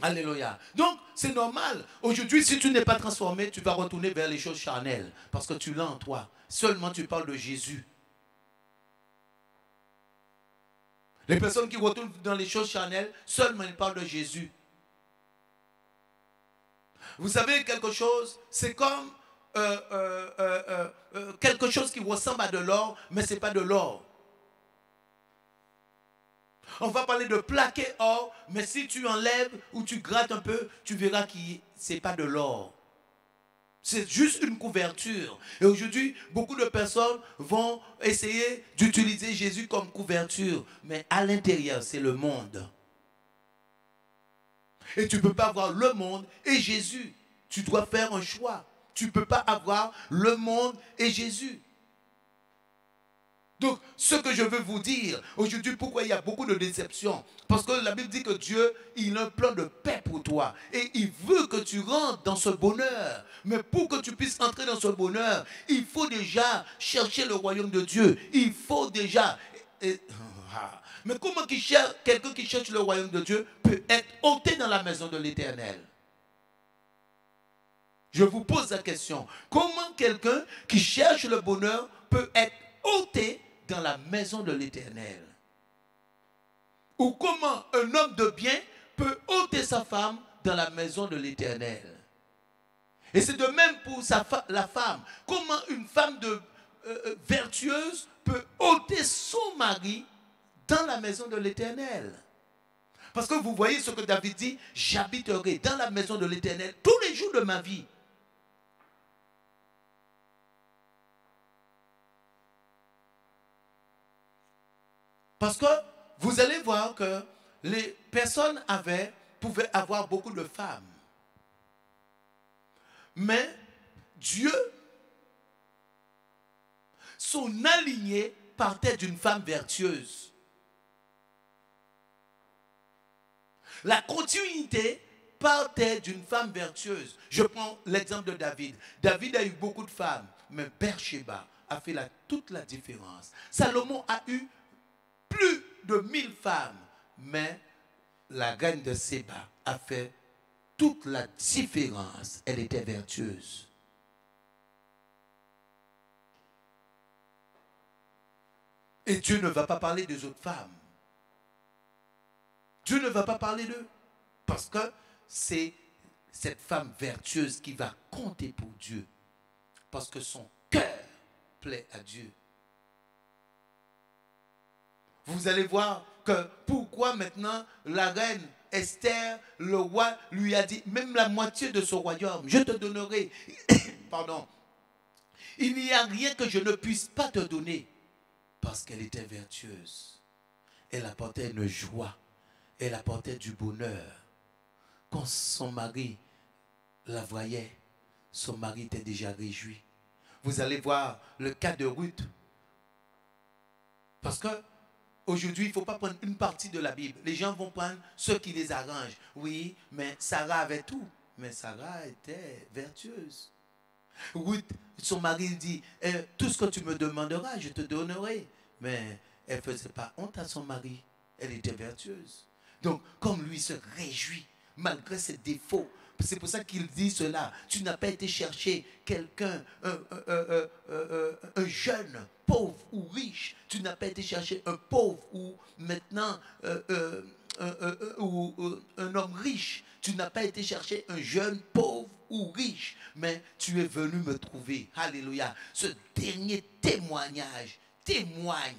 Alléluia. Donc, c'est normal. Aujourd'hui, si tu n'es pas transformé, tu vas retourner vers les choses charnelles. Parce que tu l'as en toi. Seulement, tu parles de Jésus. Les personnes qui retournent dans les choses charnelles, seulement ils parlent de Jésus. Vous savez quelque chose, c'est comme quelque chose qui ressemble à de l'or, mais ce n'est pas de l'or. On va parler de plaqué or, mais si tu enlèves ou tu grattes un peu, tu verras que ce n'est pas de l'or. C'est juste une couverture. Et aujourd'hui, beaucoup de personnes vont essayer d'utiliser Jésus comme couverture. Mais à l'intérieur, c'est le monde. Et tu ne peux pas avoir le monde et Jésus. Tu dois faire un choix. Tu ne peux pas avoir le monde et Jésus. Donc, ce que je veux vous dire, aujourd'hui, pourquoi il y a beaucoup de déceptions? Parce que la Bible dit que Dieu, il a un plan de paix pour toi. Et il veut que tu rentres dans ce bonheur. Mais pour que tu puisses entrer dans ce bonheur, il faut déjà chercher le royaume de Dieu. Il faut déjà... Mais comment quelqu'un qui cherche le royaume de Dieu peut être ôté dans la maison de l'Éternel? Je vous pose la question. Comment quelqu'un qui cherche le bonheur peut être ôté dans la maison de l'Éternel? Ou comment un homme de bien peut ôter sa femme dans la maison de l'Éternel? Et c'est de même pour la femme. Comment une femme vertueuse peut ôter son mari dans la maison de l'Éternel? Parce que vous voyez ce que David dit, j'habiterai dans la maison de l'Éternel tous les jours de ma vie. Parce que vous allez voir que les personnes pouvaient avoir beaucoup de femmes. Mais Dieu, son aligné partait d'une femme vertueuse. La continuité partait d'une femme vertueuse. Je prends l'exemple de David. David a eu beaucoup de femmes, mais Bathsheba a fait toute la différence. Salomon a eu plus de 1000 femmes. Mais la reine de Séba a fait toute la différence. Elle était vertueuse. Et Dieu ne va pas parler des autres femmes. Dieu ne va pas parler d'eux. Parce que c'est cette femme vertueuse qui va compter pour Dieu. Parce que son cœur plaît à Dieu. Vous allez voir que pourquoi maintenant la reine Esther, le roi, lui a dit, même la moitié de son royaume, je te donnerai. Pardon. Il n'y a rien que je ne puisse pas te donner. Parce qu'elle était vertueuse. Elle apportait une joie. Elle apportait du bonheur. Quand son mari la voyait, son mari était déjà réjoui. Vous allez voir le cas de Ruth. Parce que aujourd'hui, il ne faut pas prendre une partie de la Bible. Les gens vont prendre ce qui les arrange. Oui, mais Sarah avait tout. Mais Sarah était vertueuse. Ruth, son mari dit, tout ce que tu me demanderas, je te donnerai. Mais elle ne faisait pas honte à son mari. Elle était vertueuse. Donc, comme lui se réjouit, malgré ses défauts, c'est pour ça qu'il dit cela. Tu n'as pas été chercher quelqu'un, un jeune, pauvre ou riche. Tu n'as pas été chercher un pauvre ou maintenant un homme riche. Tu n'as pas été chercher un jeune, pauvre ou riche. Mais tu es venu me trouver. Alléluia. Ce dernier témoignage témoigne.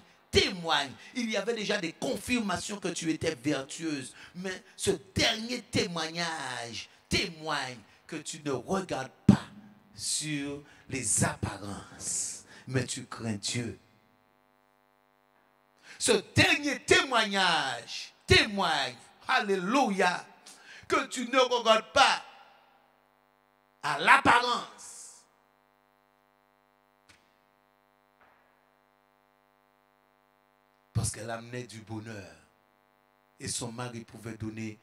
Il y avait déjà des confirmations que tu étais vertueuse. Mais ce dernier témoignage témoigne que tu ne regardes pas sur les apparences, mais tu crains Dieu. Ce dernier témoignage témoigne, alléluia, que tu ne regardes pas à l'apparence. Parce qu'elle amenait du bonheur. Et son mari pouvait donner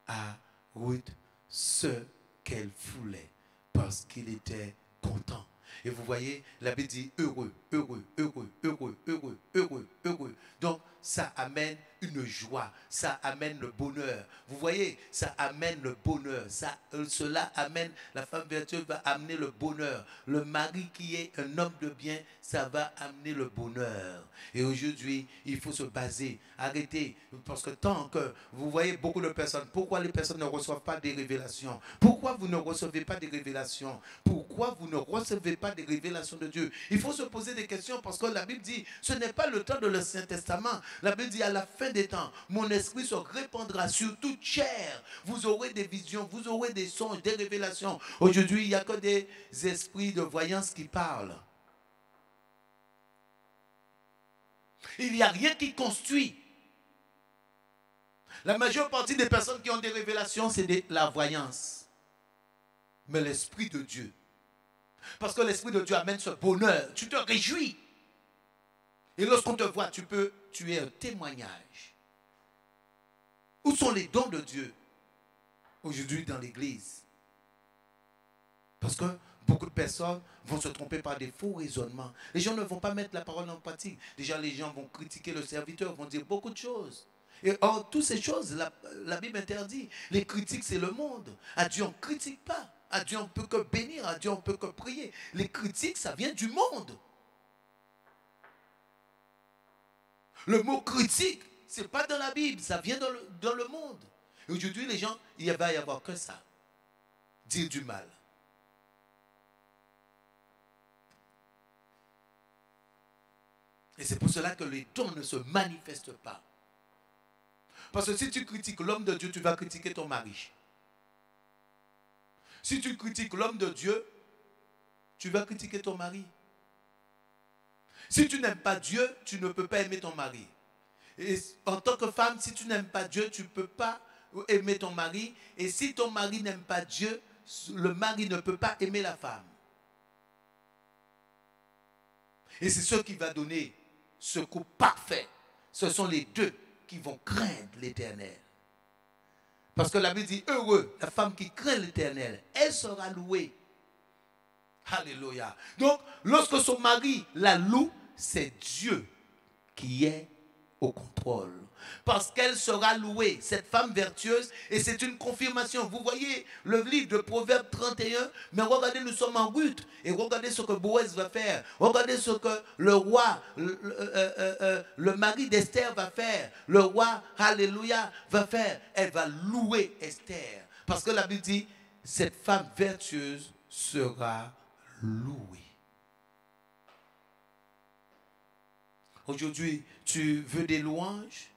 à Ruth ce qu'elle voulait. Parce qu'il était content. Et vous voyez, la Bible dit heureux, heureux, heureux, heureux, heureux, heureux, heureux. Donc, ça amène une joie, ça amène le bonheur. Vous voyez, ça amène le bonheur. Cela amène, la femme vertueuse va amener le bonheur. Le mari qui est un homme de bien, ça va amener le bonheur. Et aujourd'hui, il faut se baser, arrêter, parce que tant que vous voyez beaucoup de personnes, pourquoi les personnes ne reçoivent pas des révélations? Pourquoi vous ne recevez pas des révélations? Pourquoi vous ne recevez pas des révélations de Dieu? Il faut se poser des questions parce que la Bible dit, ce n'est pas le temps de l'Ancien Testament. La Bible dit, à la fin des temps, mon esprit se répandra sur toute chair. Vous aurez des visions, vous aurez des songes, des révélations. Aujourd'hui, il n'y a que des esprits de voyance qui parlent. Il n'y a rien qui construit. La majeure partie des personnes qui ont des révélations, c'est de la voyance. Mais l'Esprit de Dieu. Parce que l'Esprit de Dieu amène ce bonheur. Tu te réjouis. Et lorsqu'on te voit, tu es un témoignage. Où sont les dons de Dieu aujourd'hui dans l'Église? Parce que beaucoup de personnes vont se tromper par des faux raisonnements. Les gens ne vont pas mettre la parole en pratique. Déjà, les gens vont critiquer le serviteur, vont dire beaucoup de choses. Et or, toutes ces choses, la Bible interdit. Les critiques, c'est le monde. À Dieu, on ne critique pas. À Dieu, on ne peut que bénir. À Dieu, on ne peut que prier. Les critiques, ça vient du monde. Le mot critique, ce n'est pas dans la Bible. Ça vient dans le monde. Et aujourd'hui, les gens, il va y avoir que ça. Dire du mal. Et c'est pour cela que les dons ne se manifestent pas. Parce que si tu critiques l'homme de Dieu, tu vas critiquer ton mari. Si tu critiques l'homme de Dieu, tu vas critiquer ton mari. Si tu n'aimes pas Dieu, tu ne peux pas aimer ton mari. Et en tant que femme, si tu n'aimes pas Dieu, tu ne peux pas aimer ton mari. Et si ton mari n'aime pas Dieu, le mari ne peut pas aimer la femme. Et c'est ce qui va donner ce couple parfait. Ce sont les deux qui vont craindre l'Éternel. Parce que la Bible dit, heureux, la femme qui craint l'Éternel, elle sera louée. Alléluia. Donc, lorsque son mari la loue, c'est Dieu qui est au contrôle. Parce qu'elle sera louée, cette femme vertueuse, et c'est une confirmation. Vous voyez le livre de Proverbes 31, mais regardez, nous sommes en Ruth, et regardez ce que Boaz va faire. Regardez ce que le roi, le mari d'Esther va faire. Le roi, alléluia, va faire. Elle va louer Esther. Parce que la Bible dit, cette femme vertueuse sera louée. Aujourd'hui, tu veux des louanges?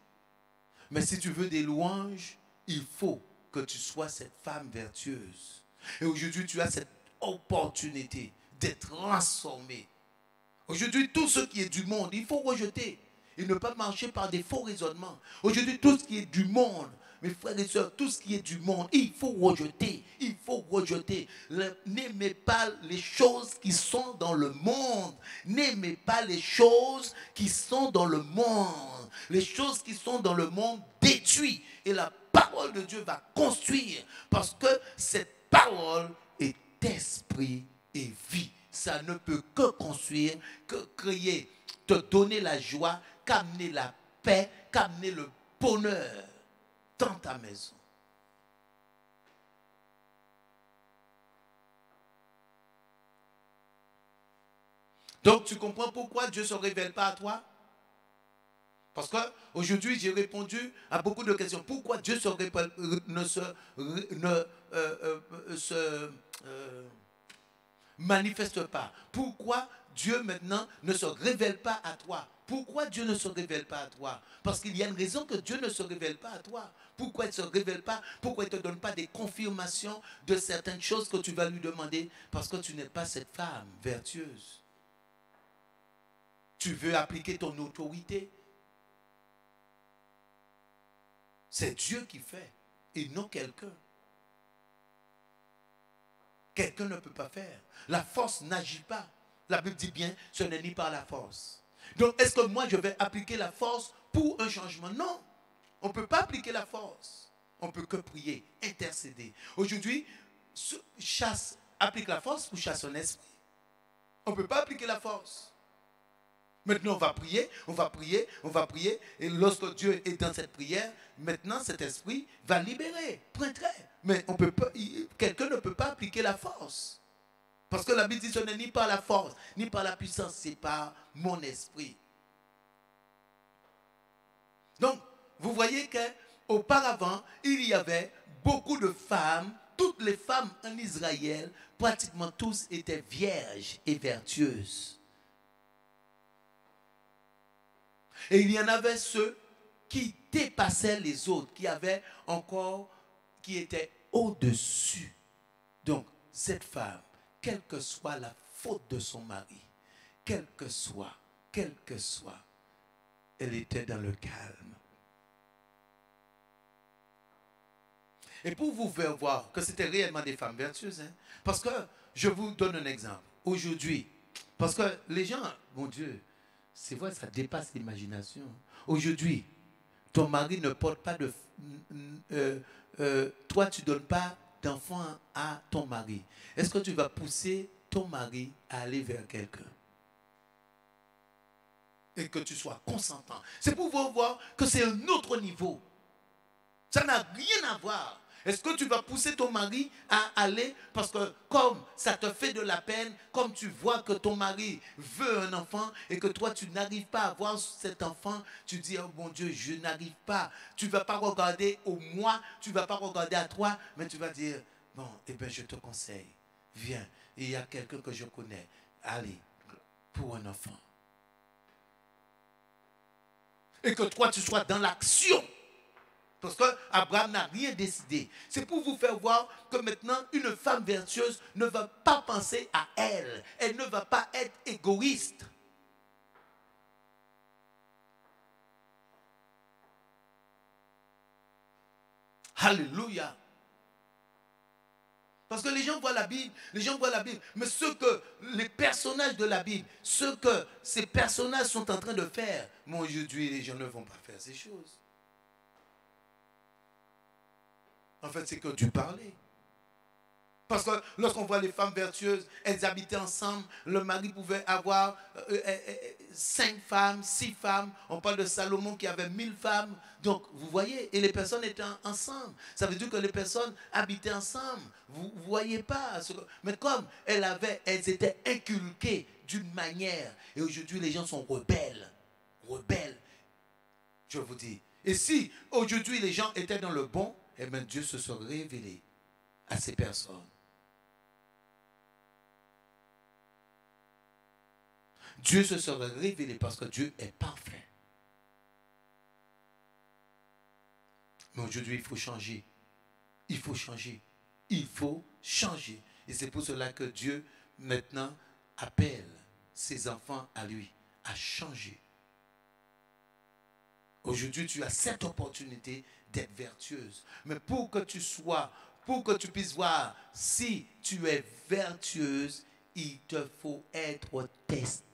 Mais si tu veux des louanges, il faut que tu sois cette femme vertueuse. Et aujourd'hui, tu as cette opportunité d'être transformé. Aujourd'hui, tout ce qui est du monde, il faut rejeter. Et ne pas marcher par des faux raisonnements. Aujourd'hui, tout ce qui est du monde, mes frères et sœurs, tout ce qui est du monde, il faut rejeter. Il faut rejeter. N'aimez pas les choses qui sont dans le monde. N'aimez pas les choses qui sont dans le monde. Les choses qui sont dans le monde détruisent. Et la parole de Dieu va construire. Parce que cette parole est esprit et vie. Ça ne peut que construire, que créer, te donner la joie, qu'amener la paix, qu'amener le bonheur dans ta maison. Donc tu comprends pourquoi Dieu ne se révèle pas à toi? Parce qu'aujourd'hui, j'ai répondu à beaucoup de questions. Pourquoi Dieu ne se manifeste pas? Pourquoi Dieu maintenant ne se révèle pas à toi? Pourquoi Dieu ne se révèle pas à toi? Parce qu'il y a une raison que Dieu ne se révèle pas à toi. Pourquoi il ne se révèle pas? Pourquoi il ne te donne pas des confirmations de certaines choses que tu vas lui demander? Parce que tu n'es pas cette femme vertueuse. Tu veux appliquer ton autorité. C'est Dieu qui fait et non quelqu'un. Quelqu'un ne peut pas faire. La force n'agit pas. La Bible dit bien, ce n'est ni par la force. Donc, est-ce que moi, je vais appliquer la force pour un changement? Non. On ne peut pas appliquer la force. On ne peut que prier, intercéder. Aujourd'hui, applique la force pour chasser son esprit. On ne peut pas appliquer la force. Maintenant, on va prier, on va prier, on va prier. Et lorsque Dieu est dans cette prière, maintenant, cet esprit va libérer, pointer. Mais on peut pas, quelqu'un ne peut pas appliquer la force. Parce que la Bible dit, ce n'est ni par la force, ni par la puissance, c'est par mon esprit. Donc, vous voyez qu'auparavant, il y avait beaucoup de femmes, toutes les femmes en Israël, pratiquement tous étaient vierges et vertueuses. Et il y en avait ceux qui dépassaient les autres, qui étaient au-dessus. Donc, cette femme, quelle que soit la faute de son mari, quelle que soit, elle était dans le calme. Et pour vous faire voir que c'était réellement des femmes vertueuses, parce que je vous donne un exemple. Aujourd'hui, parce que les gens, mon Dieu, c'est vrai, ça dépasse l'imagination. Aujourd'hui, ton mari ne porte pas de... toi, tu ne donnes pas d'enfant à ton mari. Est-ce que tu vas pousser ton mari à aller vers quelqu'un? Et que tu sois consentant. C'est pour vous voir que c'est un autre niveau. Ça n'a rien à voir. Est-ce que tu vas pousser ton mari à aller parce que comme ça te fait de la peine, comme tu vois que ton mari veut un enfant et que toi tu n'arrives pas à avoir cet enfant, tu dis oh mon Dieu, je n'arrive pas. Tu ne vas pas regarder au moi, tu ne vas pas regarder à toi, mais tu vas dire bon, eh bien je te conseille, viens, il y a quelqu'un que je connais, allez, pour un enfant. Et que toi tu sois dans l'action. Parce qu'Abraham n'a rien décidé. C'est pour vous faire voir que maintenant, une femme vertueuse ne va pas penser à elle. Elle ne va pas être égoïste. Alléluia. Parce que les gens voient la Bible, mais les personnages de la Bible, ce que ces personnages sont en train de faire, mais aujourd'hui, les gens ne vont pas faire ces choses. En fait, c'est que du parler. Parce que lorsqu'on voit les femmes vertueuses, elles habitaient ensemble. Le mari pouvait avoir 5 femmes, 6 femmes. On parle de Salomon qui avait 1000 femmes. Donc, vous voyez, et les personnes étaient ensemble. Ça veut dire que les personnes habitaient ensemble. Vous ne voyez pas. Mais comme elles étaient inculquées d'une manière. Et aujourd'hui, les gens sont rebelles. Rebelles, je vous dis. Et si aujourd'hui les gens étaient dans le bon, eh bien Dieu se serait révélé à ces personnes. Dieu se serait révélé parce que Dieu est parfait. Mais aujourd'hui, il faut changer. Il faut changer. Il faut changer. Et c'est pour cela que Dieu, maintenant, appelle ses enfants à lui, à changer. Aujourd'hui, tu as cette opportunité d'être vertueuse. Mais pour que tu puisses voir si tu es vertueuse, il te faut être testé.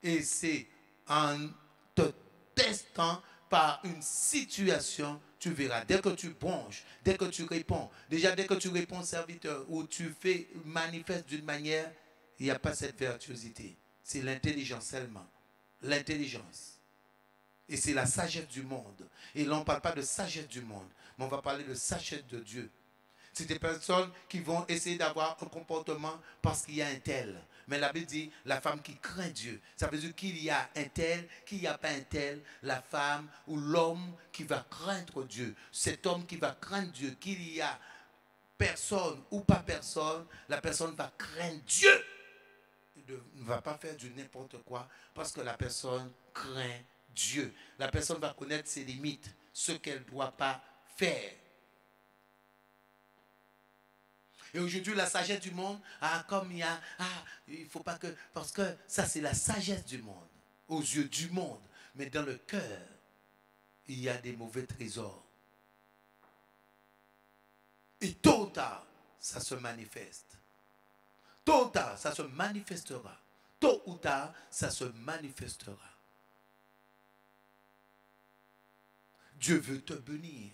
Et c'est en te testant par une situation, tu verras. Dès que tu bronches, dès que tu réponds, déjà dès que tu réponds serviteur ou tu fais manifeste d'une manière, il n'y a pas cette vertuosité. C'est l'intelligence seulement. L'intelligence. Et c'est la sagesse du monde. Et là, on ne parle pas de sagesse du monde, mais on va parler de sagesse de Dieu. C'est des personnes qui vont essayer d'avoir un comportement parce qu'il y a un tel. Mais la Bible dit, la femme qui craint Dieu. Ça veut dire qu'il y a un tel, qu'il n'y a pas un tel. La femme ou l'homme qui va craindre Dieu. Cet homme qui va craindre Dieu, qu'il y a personne ou pas personne, la personne va craindre Dieu. Il ne va pas faire du n'importe quoi parce que la personne craint Dieu. La personne va connaître ses limites, ce qu'elle ne doit pas faire. Et aujourd'hui, la sagesse du monde, il ne faut pas que... Parce que ça, c'est la sagesse du monde, aux yeux du monde. Mais dans le cœur, il y a des mauvais trésors. Et tôt ou tard, ça se manifeste. Tôt ou tard, ça se manifestera. Tôt ou tard, ça se manifestera. Dieu veut te bénir.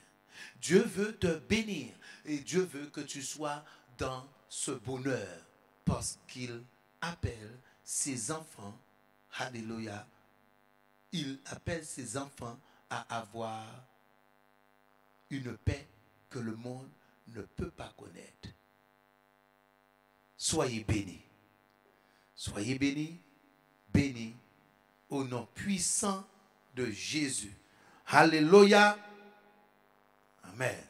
Dieu veut te bénir. Et Dieu veut que tu sois dans ce bonheur. Parce qu'il appelle ses enfants, alléluia, il appelle ses enfants à avoir une paix que le monde ne peut pas connaître. Soyez bénis. Soyez bénis, bénis au nom puissant de Jésus. Alléluia. Amen.